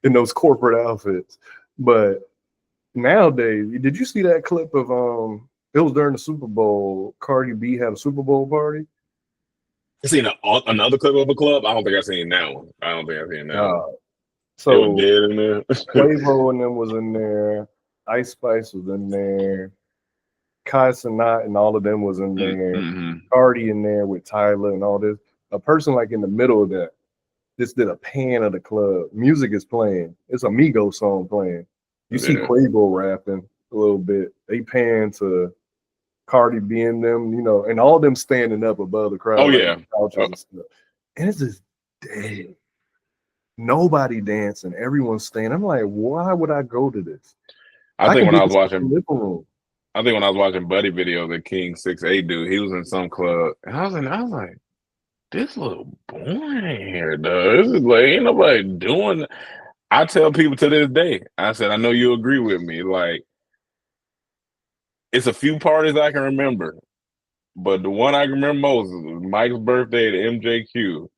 Speaker 2: in those corporate outfits. But nowadays, did you see that clip of it was during the Super Bowl, Cardi B had a Super Bowl party?
Speaker 1: I seen another clip of a club. I don't think I seen that one. I don't think I seen that one. It was
Speaker 2: So
Speaker 1: dead in there.
Speaker 2: Quavo and them was in there. Ice Spice was in there. Kai Cenat and all of them was in there.
Speaker 1: Mm-hmm.
Speaker 2: Cardi in there with Tyler and all this. A person like in the middle of that just did a pan of the club. Music is playing. It's a Migos song playing. You see Quavo rapping a little bit. They pan to Cardi B and them, you know, and all them standing up above the crowd.
Speaker 1: Oh,
Speaker 2: like
Speaker 1: yeah.
Speaker 2: couches and stuff. And it's just dead. Nobody dancing. Everyone's staying. I'm like, why would I go to this?
Speaker 1: I think when I was watching Buddy videos of King 6'8" dude, he was in some club, and I was like, this little boring here, though. This is like ain't nobody doing. I tell people to this day, I said, I know you agree with me. Like, it's a few parties I can remember, but the one I can remember most was Mike's birthday at MJQ.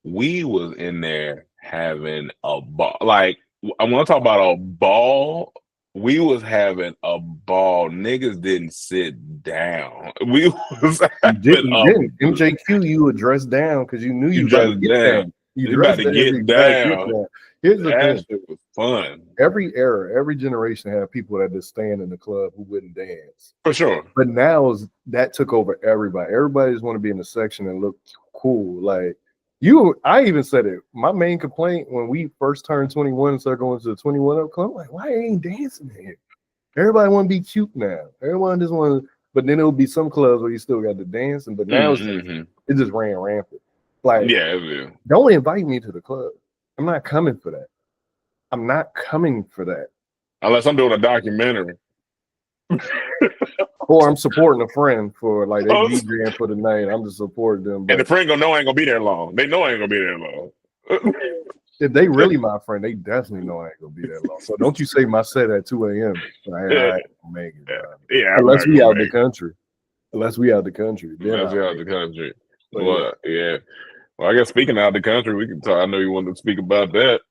Speaker 1: We was in there having a ball. Like, I want to talk about a ball. We was having a ball. Niggas didn't sit down. We was
Speaker 2: having MJQ, you would dress down because you knew you about to get down.
Speaker 1: You about to get down.
Speaker 2: Here's the thing.
Speaker 1: Shit was fun.
Speaker 2: Every era, every generation had people that just stand in the club who wouldn't dance.
Speaker 1: For sure.
Speaker 2: But now that took over everybody. Everybody just want to be in the section and look cool. Like, I even said it. My main complaint when we first turned 21 and started going to the 21 up club, I'm like, why ain't dancing here? Everybody want to be cute now. Everyone just want to, but then it'll be some clubs where you still got to dance, but now it just ran rampant. Like, don't invite me to the club. I'm not coming for that. I'm not coming for that.
Speaker 1: Unless I'm doing a documentary.
Speaker 2: Or I'm supporting a friend for like they DJing for the night. I'm just supporting them.
Speaker 1: And the friend gonna know I ain't gonna be there long. They know I ain't gonna be there long.
Speaker 2: If they really my friend, they definitely know I ain't gonna be there long. So don't you say my set at 2 a.m. I ain't gonna make it.
Speaker 1: Yeah,
Speaker 2: unless we out the country. Unless we out the country.
Speaker 1: Unless we out the country. Well, yeah. Well, I guess speaking out the country, we can talk. I know you wanted to speak about that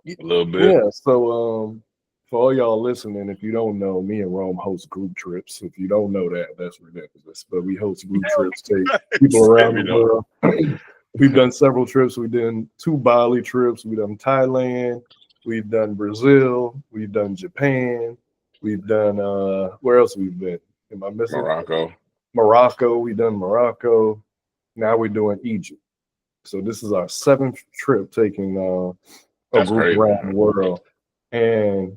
Speaker 1: a little bit.
Speaker 2: Yeah. So for all y'all listening, if you don't know, me and Rome host group trips. If you don't know that, that's ridiculous. But we host group trips, take people around the world. We've done several trips. We've done 2 Bali trips. We've done Thailand. We've done Brazil. We've done Japan. We've done where else we've been? Am I missing? Morocco. We've done Morocco. Now we're doing Egypt. So this is our 7th trip taking a group around the world. And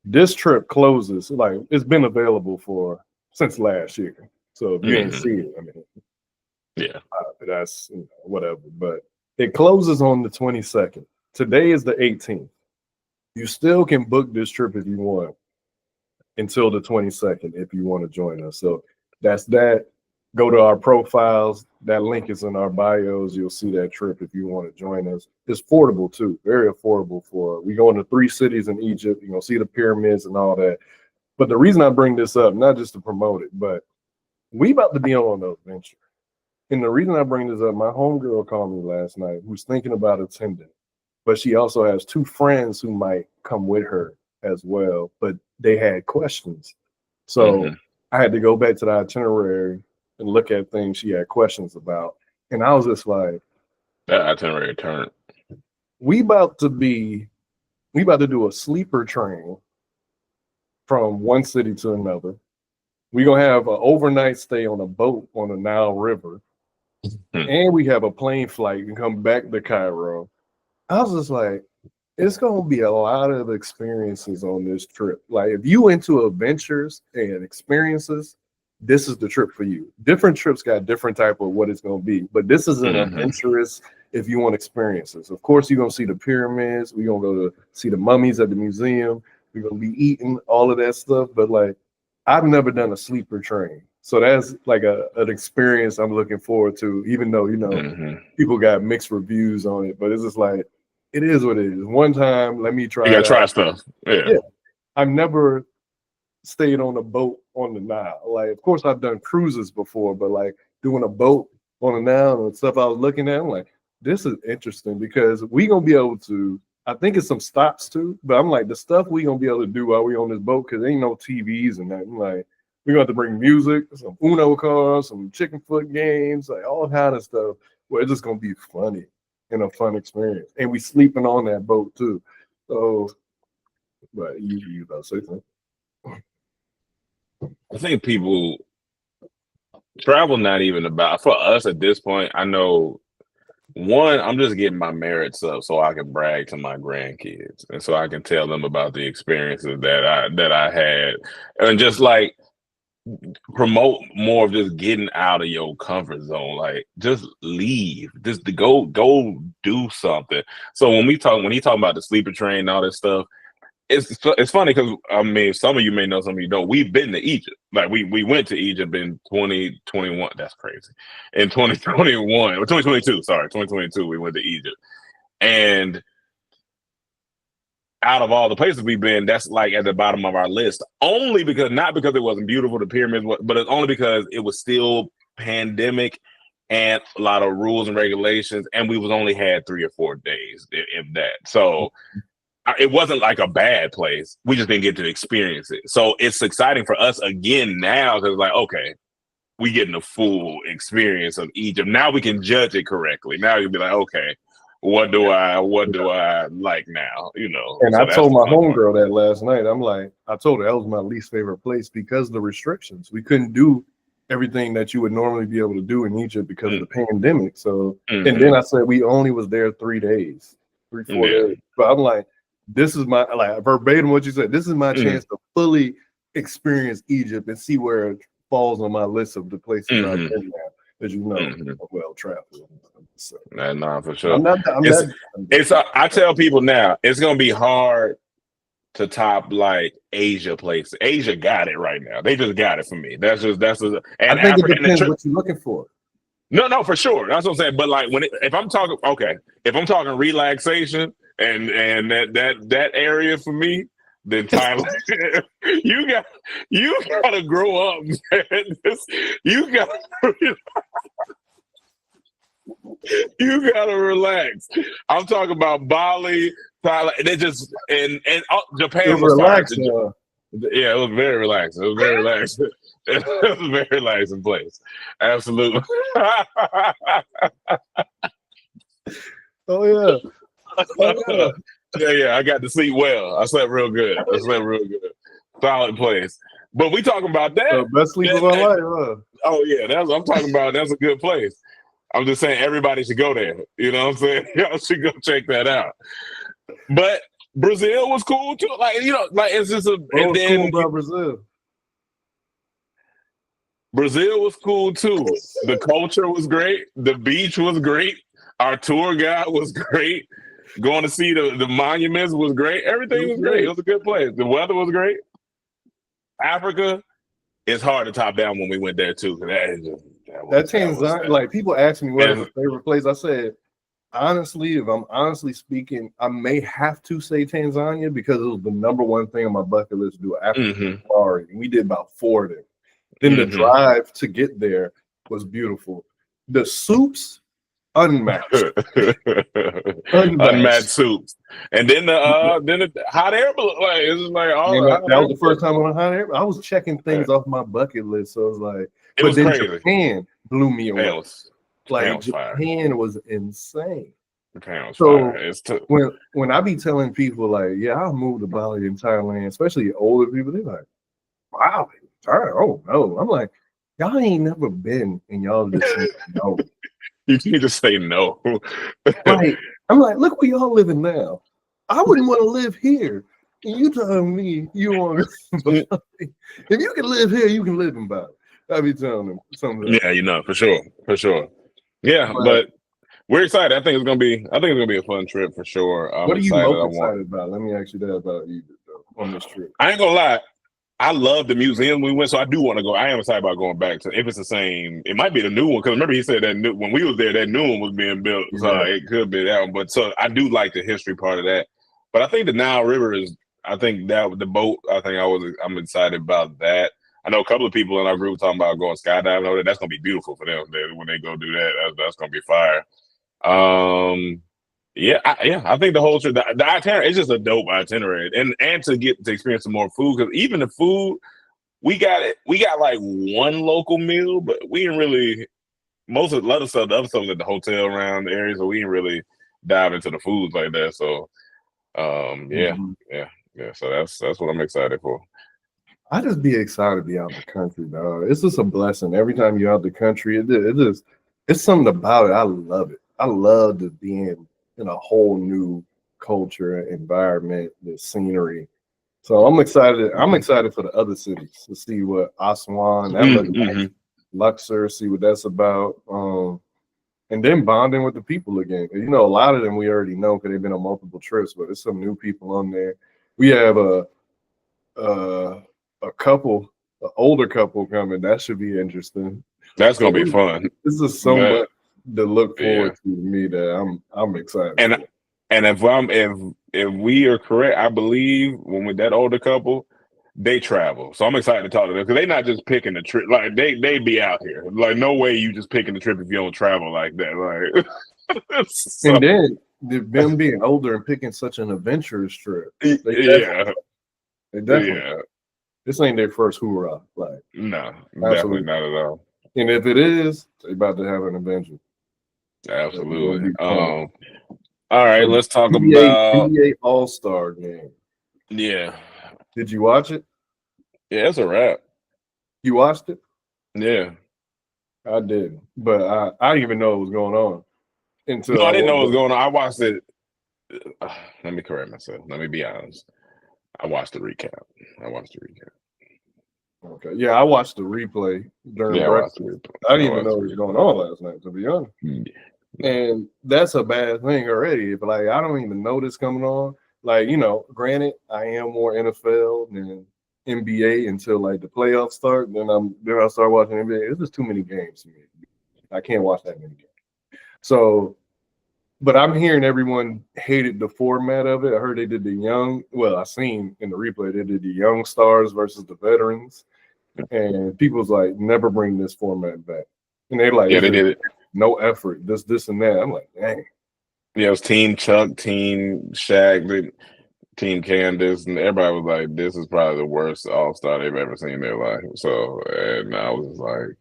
Speaker 2: this trip closes, like it's been available since last year. So if you ain't see it, I mean, that's whatever. But it closes on the 22nd. Today is the 18th. You still can book this trip if you want until the 22nd if you want to join us. So that's that. Go to our profiles. That link is in our bios. You'll see that trip if you want to join us. It's affordable too, very affordable we go into 3 cities in Egypt. You're gonna see the pyramids and all that. But the reason I bring this up, not just to promote it, but we about to be on an adventure. And the reason I bring this up, my homegirl called me last night who's thinking about attending, but she also has 2 friends who might come with her as well, but they had questions. So I had to go back to the itinerary and look at things she had questions about. And I was just like,
Speaker 1: that itinerary turn.
Speaker 2: We about to do a sleeper train from one city to another. We're gonna have an overnight stay on a boat on the Nile River. And we have a plane flight and come back to Cairo. I was just like, it's gonna be a lot of experiences on this trip. Like if you into adventures and experiences, this is the trip for you. Different trips got different type of what it's going to be, but this is an adventurous if you want experiences. Of course, you're going to see the pyramids. We're going to go to see the mummies at the museum. We're going to be eating all of that stuff. But like, I've never done a sleeper train. So that's like an experience I'm looking forward to, even though, people got mixed reviews on it, but it's just like, it is what it is. One time, let me try.
Speaker 1: You got to try stuff. Yeah.
Speaker 2: I've never stayed on a boat on the Nile. Like, of course, I've done cruises before, but like doing a boat on the Nile and stuff I was looking at, I'm like, this is interesting because we gonna be able to. I think it's some stops too, but I'm like the stuff we gonna be able to do while we on this boat because ain't no TVs and that. I'm like, we're gonna have to bring music, some Uno cards, some chicken foot games, like all kind of stuff. Where it's just gonna be funny. and a fun experience. And we sleeping on that boat too. So, but you about to say something?
Speaker 1: I think people travel not even about for us at this point. I know one, I'm just getting my merits up so I can brag to my grandkids and so I can tell them about the experiences that I had, and just like promote more of just getting out of your comfort zone. Like just leave, just to go do something. So when he talking about the sleeper train and all this stuff, it's funny because I mean, some of you may know, some of you don't. We've been to Egypt. Like we went to Egypt in 2021. That's crazy. In 2021 or 2022, sorry, 2022, we went to Egypt. And out of all the places we've been, that's like at the bottom of our list. Only because, not because it wasn't beautiful, the pyramids, but it's only because it was still pandemic and a lot of rules and regulations, and we was only had 3 or 4 days, if that. So it wasn't like a bad place. We just didn't get to experience it. So it's exciting for us again now because like, okay, we getting the full experience of Egypt. Now we can judge it correctly. Now you'll be like, okay, what do I like now? You know.
Speaker 2: And
Speaker 1: so
Speaker 2: I told my homegirl
Speaker 1: part.
Speaker 2: that last night. I'm like, I told her that was my least favorite place because of the restrictions. We couldn't do everything that you would normally be able to do in Egypt because of the pandemic. So, and then I said we only was there 3 days, 4 days. But I'm like, this is my, like verbatim what you said. This is my chance to fully experience Egypt and see where it falls on my list of the places I've been now. As you know, I'm well traveled. So,
Speaker 1: nah, for sure. I tell people now, it's gonna be hard to top like Asia places. Asia got it right now. They just got it for me. That's just and
Speaker 2: I think it depends what you're looking for.
Speaker 1: No, for sure. That's what I'm saying. But like if I'm talking relaxation and that area for me, then Thailand. you gotta grow up, man. You gotta relax. I'm talking about Bali, Thailand. They just and Japan was relaxing. Yeah, it was very relaxing. It was very relaxing. It was a very relaxing place. Absolutely.
Speaker 2: Oh yeah.
Speaker 1: Yeah. I got to sleep well. I slept real good. Solid place. But we talking about that.
Speaker 2: Best sleep of my life. Huh?
Speaker 1: Oh yeah, I'm talking about. That's a good place. I'm just saying everybody should go there. You know what I'm saying? Y'all should go check that out. But Brazil was cool too. Like, you know, like it's just and then
Speaker 2: cool about Brazil.
Speaker 1: Brazil was cool too. The culture was great. The beach was great. Our tour guide was great. Going to see the monuments was great. Everything was great. It was a good place. The weather was great. Africa, it's hard to top down when we went there too.
Speaker 2: That Tanzania, like people ask me what is my favorite place. I said, honestly, if I'm honestly speaking, I may have to say Tanzania because it was the number one thing on my bucket list to do African safari. And we did about 4 of them. Then the drive to get there was beautiful. The soups, unmatched.
Speaker 1: Unmatched soups. And then the hot air balloon. Like, it was like
Speaker 2: that was the first time on a hot air. I was checking things off my bucket list. So I was like,
Speaker 1: it was crazy.
Speaker 2: Japan blew me away. Japan was insane. So when I be telling people like, yeah, I'll move to Bali and Thailand, especially older people, they're like, wow, oh no. I'm like, y'all ain't never been and y'all just say no.
Speaker 1: You can't just say no.
Speaker 2: Right. I'm like, look where y'all living now. I wouldn't want to live here. And you telling me you want to if you can live here, you can live in Bali. I be telling them something.
Speaker 1: Yeah, you know, for sure. Yeah, but we're excited. I think it's gonna be a fun trip for sure.
Speaker 2: What are you most excited about? Let me ask you that about Egypt though, on this trip.
Speaker 1: I ain't gonna lie. I love the museum we went, so I do want to go. I am excited about going back to if it's the same. It might be the new one because remember he said that when we was there, that new one was being built, so it could be that one. But so I do like the history part of that. But I think the Nile River is. I think that the boat. I'm excited about that. I know a couple of people in our group talking about going skydiving over there. That's gonna be beautiful for them when they go do that. That's gonna be fire. I think the whole trip, the itinerary, it's just a dope itinerary, and to get to experience some more food because even the food, we got like one local meal, but we didn't really most of the other stuff at the hotel around the area, so we didn't really dive into the foods like that. So, yeah. So that's what I'm excited for.
Speaker 2: I just be excited to be out the country, dog. It's just a blessing. Every time you're out the country, it's something about it. I love it. I love to be in a whole new culture, environment, the scenery. So I'm excited. I'm excited for the other cities to see what Aswan, that look like, Luxor, see what that's about. And then bonding with the people again. You know, a lot of them we already know because they've been on multiple trips, but there's some new people on there. We have a couple, an older couple coming. That should be interesting.
Speaker 1: That's gonna be fun.
Speaker 2: This is so much to look forward to me that I'm excited.
Speaker 1: And if we are correct, I believe when with that older couple, they travel. So I'm excited to talk to them because they're not just picking the trip. Like they be out here. Like no way you just picking the trip if you don't travel like that. Like
Speaker 2: so, and then them being older and picking such an adventurous trip. They definitely. This ain't their first hoorah. Like
Speaker 1: no, definitely not at all.
Speaker 2: And if it is, they about to have an adventure.
Speaker 1: Absolutely. All right, let's talk about
Speaker 2: NBA All-Star game.
Speaker 1: Yeah.
Speaker 2: Did you watch it?
Speaker 1: Yeah, it's a wrap.
Speaker 2: You watched it?
Speaker 1: Yeah.
Speaker 2: I did, but I didn't even know what was going on until
Speaker 1: I didn't know what was going on. I watched it. Let me correct myself. Let me be honest. I watched the recap.
Speaker 2: Okay. Yeah, I watched the replay during breakfast. I didn't even know what was going on last night, to be honest. And that's a bad thing already. If like I don't even know this coming on. Like, you know, granted, I am more NFL than NBA until like the playoffs start. Then I start watching NBA. It's just too many games to me. I can't watch that many games. So, but I'm hearing everyone hated the format of it. I heard they did I seen in the replay they did the young stars versus the veterans. And people's like, never bring this format back. And they're like,
Speaker 1: yeah, they did it.
Speaker 2: No effort, this and that. I'm like, dang.
Speaker 1: Yeah, it was Team Chuck, Team Shaq, Team Candace, and everybody was like, this is probably the worst All-Star they've ever seen in their life. So, and I was like,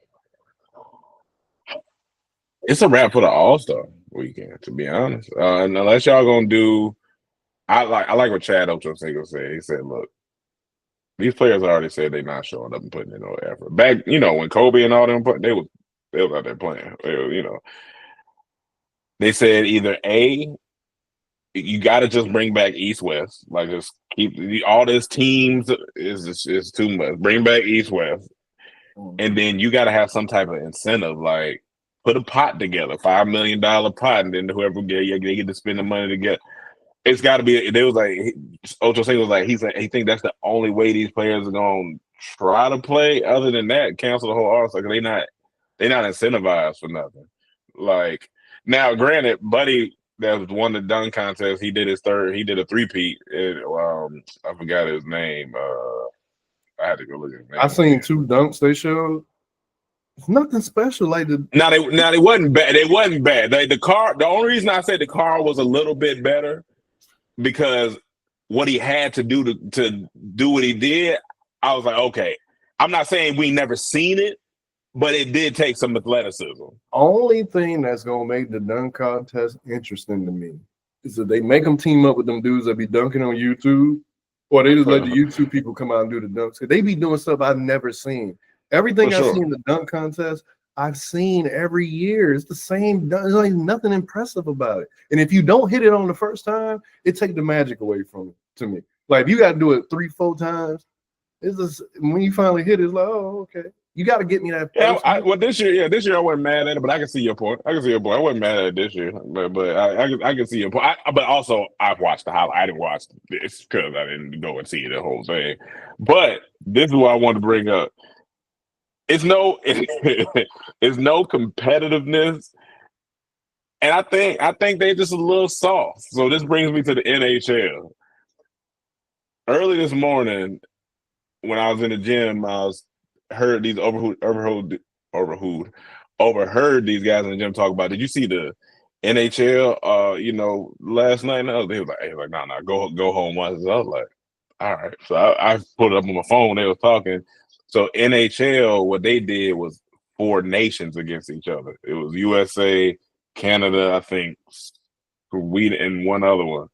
Speaker 1: it's a wrap for the All-Star weekend, to be honest. And unless y'all gonna do, I like what Chad Ochocinco said. He said, look, these players already said they're not showing up and putting in no effort. Back, you know, when Kobe and all them, they was out there playing. You know, they said either A, you got to just bring back East-West. Like, just keep all these teams is too much. Bring back East-West. And then you got to have some type of incentive, like put a pot together, $5 million pot, and then whoever they get to spend the money to get. It's got to be. They was like Ocho Cinco was like he think that's the only way these players are gonna try to play. Other than that, cancel the whole All-Star because they not incentivized for nothing. Like now, granted, Buddy that won the dunk contest, he did a three-peat. I forgot his name. I had to go look at his name.
Speaker 2: I seen 2 dunks they showed. It's nothing special like the.
Speaker 1: Now they wasn't bad. They wasn't bad. The only reason I said the car was a little bit better because what he had to do to do what he did, I was like, okay. I'm not saying we never seen it, but it did take some athleticism.
Speaker 2: Only thing that's gonna make the dunk contest interesting to me is that they make them team up with them dudes that be dunking on YouTube, or they just let the YouTube people come out and do the dunks. They be doing stuff I've never seen. Everything I've seen in the dunk contest, I've seen every year. It's the same. There's like nothing impressive about it. And if you don't hit it on the first time, it takes the magic away from it to me. Like if you got to do it 3-4 times, it's just when you finally hit it, it's like, oh, okay. You got to get me that.
Speaker 1: Yeah, this year I wasn't mad at it, but I can see your point. I wasn't mad at it this year, but I can see your point. But also, I've watched the highlight. I didn't watch this because I didn't go and see the whole thing. But this is what I want to bring up. It's no competitiveness, and I think they're just a little soft. So this brings me to the NHL. Early this morning, when I was in the gym, heard these overheard these guys in the gym talk about. Did you see the NHL? Last night, they was like, no, go home watch this. I was like, all right. So I put it up on my phone. They was talking. So NHL, what they did was 4 nations against each other. It was USA, Canada, I think We and one other one.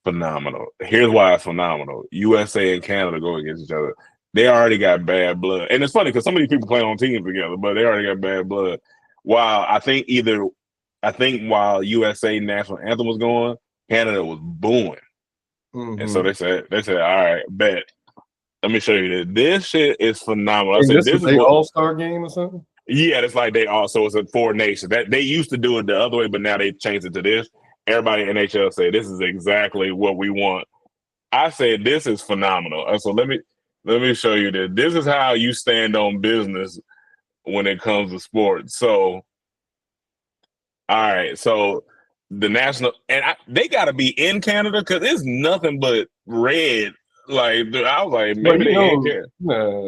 Speaker 1: Phenomenal. Here's why it's phenomenal. USA and Canada go against each other. They already got bad blood. And it's funny because some of these people play on teams together, but they already got bad blood. While I think while USA national anthem was going, Canada was booing. Mm-hmm. And so they said, all right, bet. Let me show you this. This shit is phenomenal.
Speaker 2: This is an all-star game or something?
Speaker 1: Yeah, it's like it's a 4 nations. That they used to do it the other way, but now they changed it to this. Everybody in NHL say this is exactly what we want. I said this is phenomenal. So let me show you this. This is how you stand on business when it comes to sports. So, all right. So the national they got to be in Canada because it's nothing but red. Like I was like, maybe they ain't care.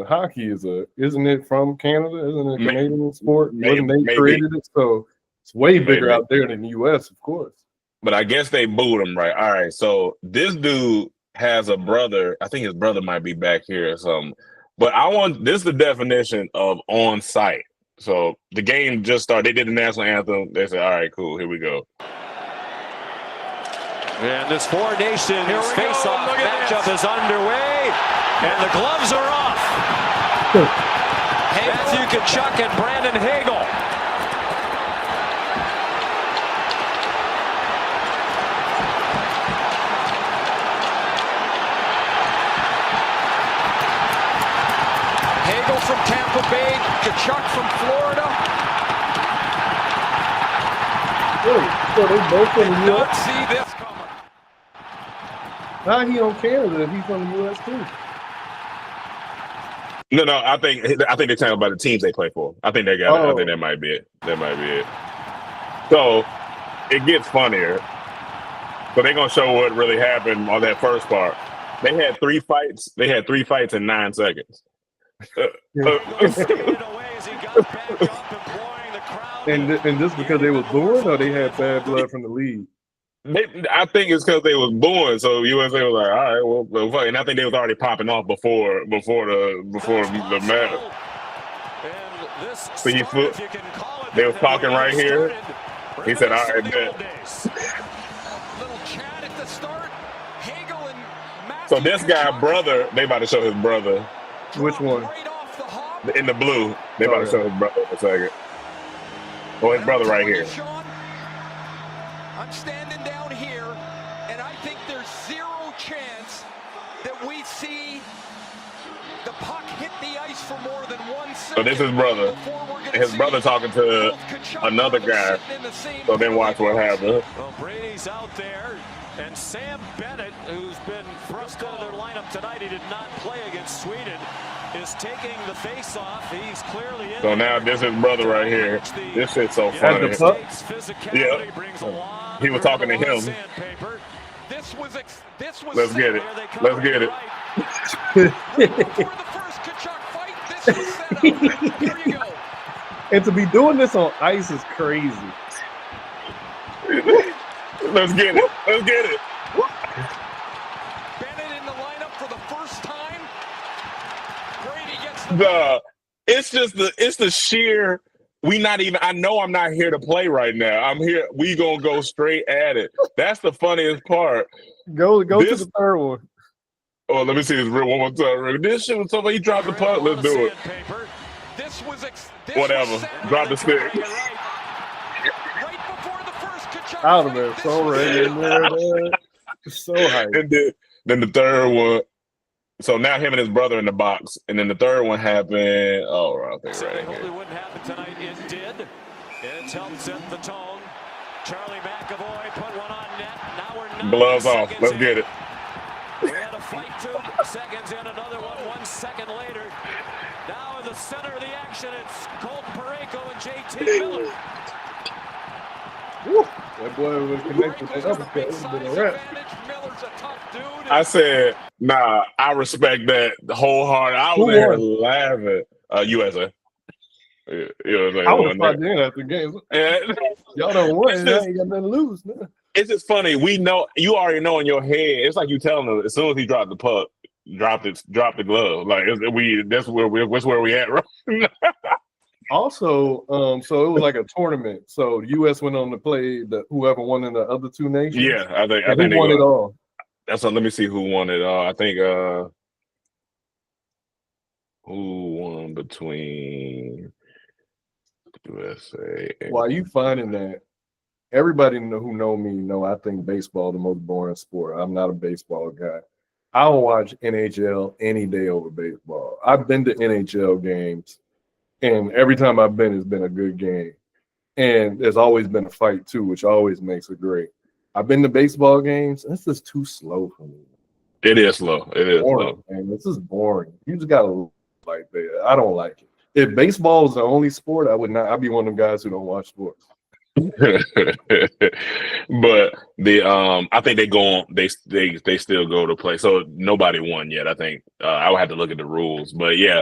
Speaker 2: Hockey isn't it from Canada? Isn't it a Canadian sport? Wasn't they created it? So it's way bigger out there than the U.S. of course.
Speaker 1: But I guess they booed him, right? All right. So this dude has a brother. I think his brother might be back here or something. But this is the definition of on site. So the game just started. They did the national anthem. They said, all right, cool, here we go.
Speaker 3: And this 4 nations face-off matchup is underway. And the gloves are off. Matthew Tkachuk and Brandon Hagel. From Tampa Bay, Tkachuk from Florida.
Speaker 2: So they both from the U.S.
Speaker 3: See this coming.
Speaker 2: How he on Canada if he's from the U.S. too?
Speaker 1: No. I think they're talking about the teams they play for. I think they got it. I think that might be it. So it gets funnier. So they're gonna show what really happened on that first part. They had 3 fights. They had 3 fights in 9 seconds.
Speaker 2: And just because they was born, or they had bad blood from the league?
Speaker 1: I think it's because they was born. So USA was like, all right, well, fuck. And I think they was already popping off before the match. So they was talking right here. He said, all right, bet. So this guy, brother, they about to show his brother.
Speaker 2: Which one?
Speaker 1: In the blue. They about to show his brother in a second. Oh, his brother right here.
Speaker 3: I'm standing down here, and I think there's 0 chance that we see the puck hit the ice for more than 1 second.
Speaker 1: So this is his brother. His brother talking to another guy. So then watch what happens.
Speaker 3: Well, Brady's out there. And Sam Bennett, who's been thrust out of their lineup tonight, he did not play against Sweden, is taking the face-off. He's clearly in.
Speaker 1: So now this is brother right here. This shit's so funny. Yeah. He was talking to him. Let's get it. Let's get it.
Speaker 2: And to be doing this on ice is crazy.
Speaker 1: Let's get it. Let's get it.
Speaker 3: Bennett in the lineup for the first time. Brady gets
Speaker 1: it's the sheer. I know I'm not here to play right now. I'm here. We gonna go straight at it. That's the funniest part.
Speaker 2: Go to the third one.
Speaker 1: Oh, let me see this real one more time. This shit was so funny. He dropped the puck. Let's do it. Whatever. Drop the stick.
Speaker 2: Out of there, so ready in there, so hype.
Speaker 1: And then the third one. So now him and his brother in the box, and then the third one happened. Oh, I think right here.
Speaker 3: It wouldn't happen tonight. It did. It helped set the tone. Charlie McAvoy put one on net. Now we're 9
Speaker 1: gloves off. Let's get it.
Speaker 3: We had a fight 2 seconds in, another one 1 second later. Now in the center of the action, it's Colt Parayko and JT Miller.
Speaker 2: Woo. That boy was connected to the other.
Speaker 1: I said, nah, I respect that wholeheartedly. I was there laughing. USA.
Speaker 2: I was probably in after the game. Y'all don't win. Y'all ain't got nothing to lose. Man.
Speaker 1: It's just funny. We know you already know in your head. It's like you telling us as soon as he dropped the puck, drop the glove. Like that's where we at. Right?
Speaker 2: Also, so it was like a tournament. So the U.S. went on to play whoever won in the other two nations.
Speaker 1: Yeah, I think
Speaker 2: who
Speaker 1: they
Speaker 2: won it all.
Speaker 1: That's let me see who won it all. I think who won between USA and
Speaker 2: While you finding that, everybody who know me know I think baseball the most boring sport. I'm not a baseball guy. I'll watch NHL any day over baseball. I've been to NHL games, and every time I've been, it's been a good game. And there's always been a fight too, which always makes it great. I've been to baseball games. It's just too slow for me.
Speaker 1: It is slow. It is
Speaker 2: boring,
Speaker 1: slow.
Speaker 2: Man. This is boring. You just gotta like that. I don't like it. If baseball was the only sport, I would not. I'd be one of them guys who don't watch sports.
Speaker 1: But the I think they go on. They still go to play. So nobody won yet. I think I would have to look at the rules. But yeah,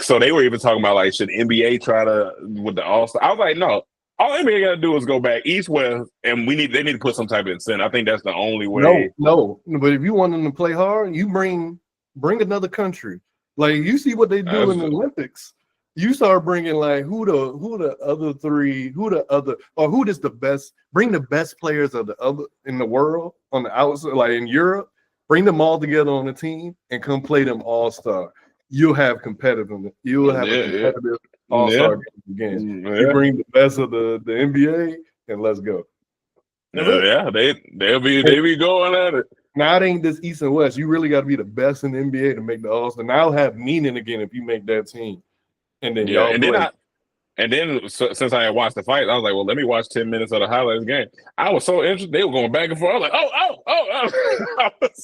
Speaker 1: so they were even talking about like should NBA try to with the All-Star. I was like, no. All NBA got to do is go back East West, and they need to put some type of incentive. I think that's the only way.
Speaker 2: No. But if you want them to play hard, you bring another country. Like you see what they do in the Olympics. You start bringing like who the other three, who is the best? Bring the best players of the other in the world on the outside, like in Europe. Bring them all together on the team and come play them all-star. You'll have competitiveness. You'll have a competitive all-star game. You bring the best of the NBA and let's go.
Speaker 1: Yeah, they'll be going at it.
Speaker 2: Now it ain't this East and West. You really got to be the best in the NBA to make the all-star. Now it'll have meaning again if you make that team. And then since I had watched the fight, I was like, well, let me watch 10 minutes of the highlights game. I was so interested. They were going back and forth. I was like,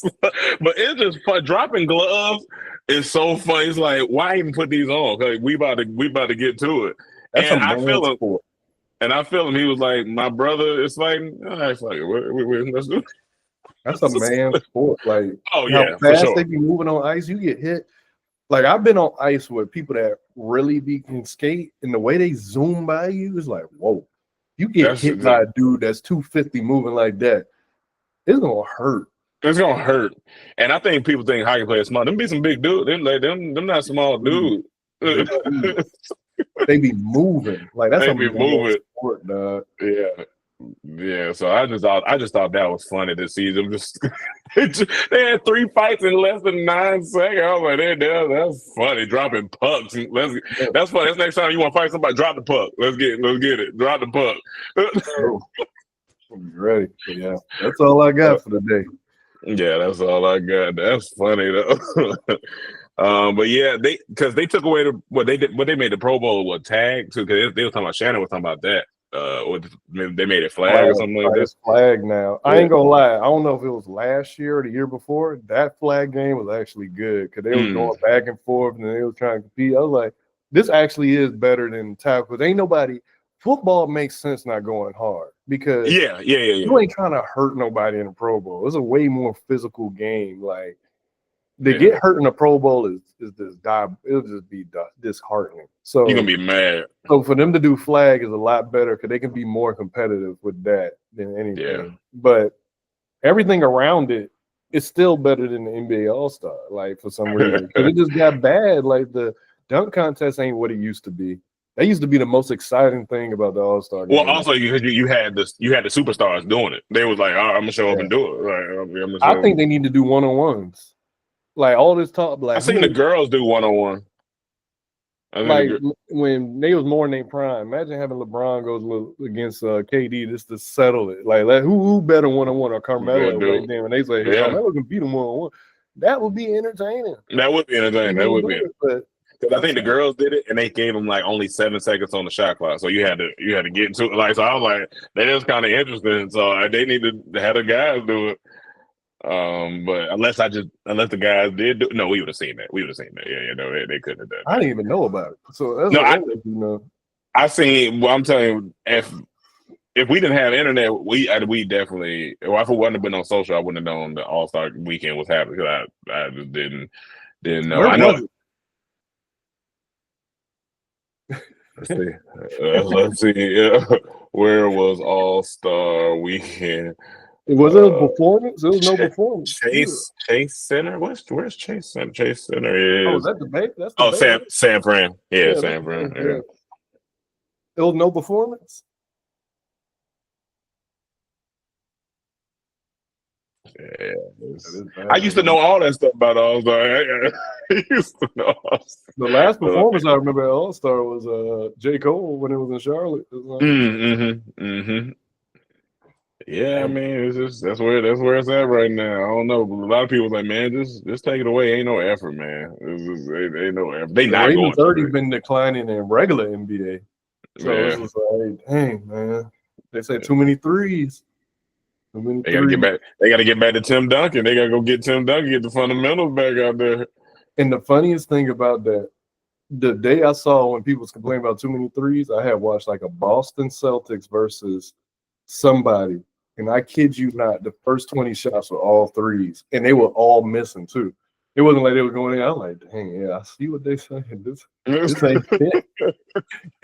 Speaker 2: but it's just fun. Dropping gloves is so fun. It's like, why even put these on? Like, we about to get to it. That's
Speaker 1: and I feel him. He was like, my brother. It's like, all right, fuck it. Let's do it.
Speaker 2: That's a man's sport. Like,
Speaker 1: how
Speaker 2: fast they be moving on ice, you get hit. Like I've been on ice with people that really can skate, and the way they zoom by you is like, whoa. You get hit by a dude that's 250 moving like that, it's gonna hurt.
Speaker 1: It's gonna hurt. And I think people think hockey players small. Them be some big dudes. Them not small dudes.
Speaker 2: They be moving. Like that's
Speaker 1: they be moving.
Speaker 2: Sport, dog.
Speaker 1: Yeah. So I just thought that was funny to see them they had 3 fights in less than 9 seconds. I was like, that's funny. Dropping pucks. That's funny. That's next time you want to fight somebody, drop the puck. Let's get it. Drop the puck.
Speaker 2: I'm ready. But yeah, that's all I got for the day.
Speaker 1: Yeah, that's all I got. That's funny though. But yeah, they took away they made the Pro Bowl tag too, because they were talking about Shannon was talking about that. They made it flag or something like that.
Speaker 2: It's flag now. I ain't gonna lie. I don't know if it was last year or the year before. That flag game was actually good because they were going back and forth and they were trying to compete. I was like, this actually is better than tackle. Because ain't nobody. Football makes sense not going hard because you ain't trying to hurt nobody in a Pro Bowl. It's a way more physical game. Like get hurt in a Pro Bowl is it'll just be disheartening. So
Speaker 1: you're gonna be mad.
Speaker 2: So for them to do flag is a lot better because they can be more competitive with that than anything.
Speaker 1: Yeah.
Speaker 2: But everything around it is still better than the NBA All-Star. Like for some reason, it just got bad. Like the dunk contest ain't what it used to be. That used to be the most exciting thing about the All-Star game.
Speaker 1: Well, also you had the superstars doing it. They was like, I'm gonna show up and do it. Like,
Speaker 2: I think they need to do one-on-ones. Like all this talk, like
Speaker 1: I seen the girls do one-on-one.
Speaker 2: Like when they was more in their prime. Imagine having LeBron goes against KD just to settle it. Like who better one-on-one or Carmelo right then when they say Carmelo can beat him one-on-one. That would be entertaining.
Speaker 1: That would be entertaining. Because I think the girls did it and they gave them like only 7 seconds on the shot clock. So you had to get into it. Like so I was like, that is kind of interesting. So they need to have the guys do it. But unless the guys did do, no, we would have seen that. Yeah, no, they couldn't have done that.
Speaker 2: I didn't even know about it. So that's
Speaker 1: I seen. Well, I'm telling you, if we didn't have internet, we definitely. Well, if it wouldn't have been on social, I wouldn't have known the All-Star weekend was happening because I just didn't know. I know. Let's see. Where was All-Star weekend?
Speaker 2: Was it a performance? There was no performance.
Speaker 1: Chase Center. Where's Chase Center? Chase Center is.
Speaker 2: Oh, is that the Bay? That's the
Speaker 1: San Fran. Yeah, San Fran. Yeah.
Speaker 2: There was no performance.
Speaker 1: Yeah, I used to know all that stuff about All Star. I used to know all
Speaker 2: the last performance I remember at All Star was J. Cole when it was in Charlotte.
Speaker 1: Yeah, man, it's just that's where it's at right now. I don't know. A lot of people like, man, just take it away. Ain't no effort, man. Ain't no effort. They not
Speaker 2: Raven
Speaker 1: going.
Speaker 2: 30 been declining in regular NBA, so
Speaker 1: yeah.
Speaker 2: it's just like, dang, man. They say too many threes.
Speaker 1: They gotta get back. They gotta get back to Tim Duncan. They gotta go get Tim Duncan, get the fundamentals back out there.
Speaker 2: And the funniest thing about that, the day I saw when people was complaining about too many threes, I had watched like a Boston Celtics versus somebody, and I kid you not, the first 20 shots were all threes, and they were all missing too. It wasn't like they were going in. I'm like, dang, yeah, I see what they saying. This ain't fit.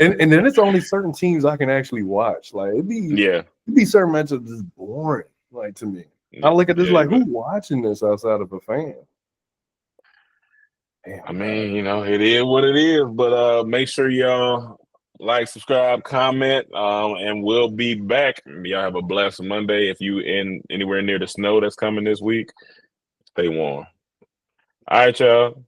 Speaker 2: And then it's only certain teams I can actually watch. Like it'd be certain matchups just boring. Like to me, I look at this like, who's watching this outside of a fan? Damn,
Speaker 1: I mean, it is what it is. But make sure y'all like, subscribe, comment, and we'll be back. Y'all have a blessed Monday. If you anywhere near the snow that's coming this week, stay warm. All right, y'all.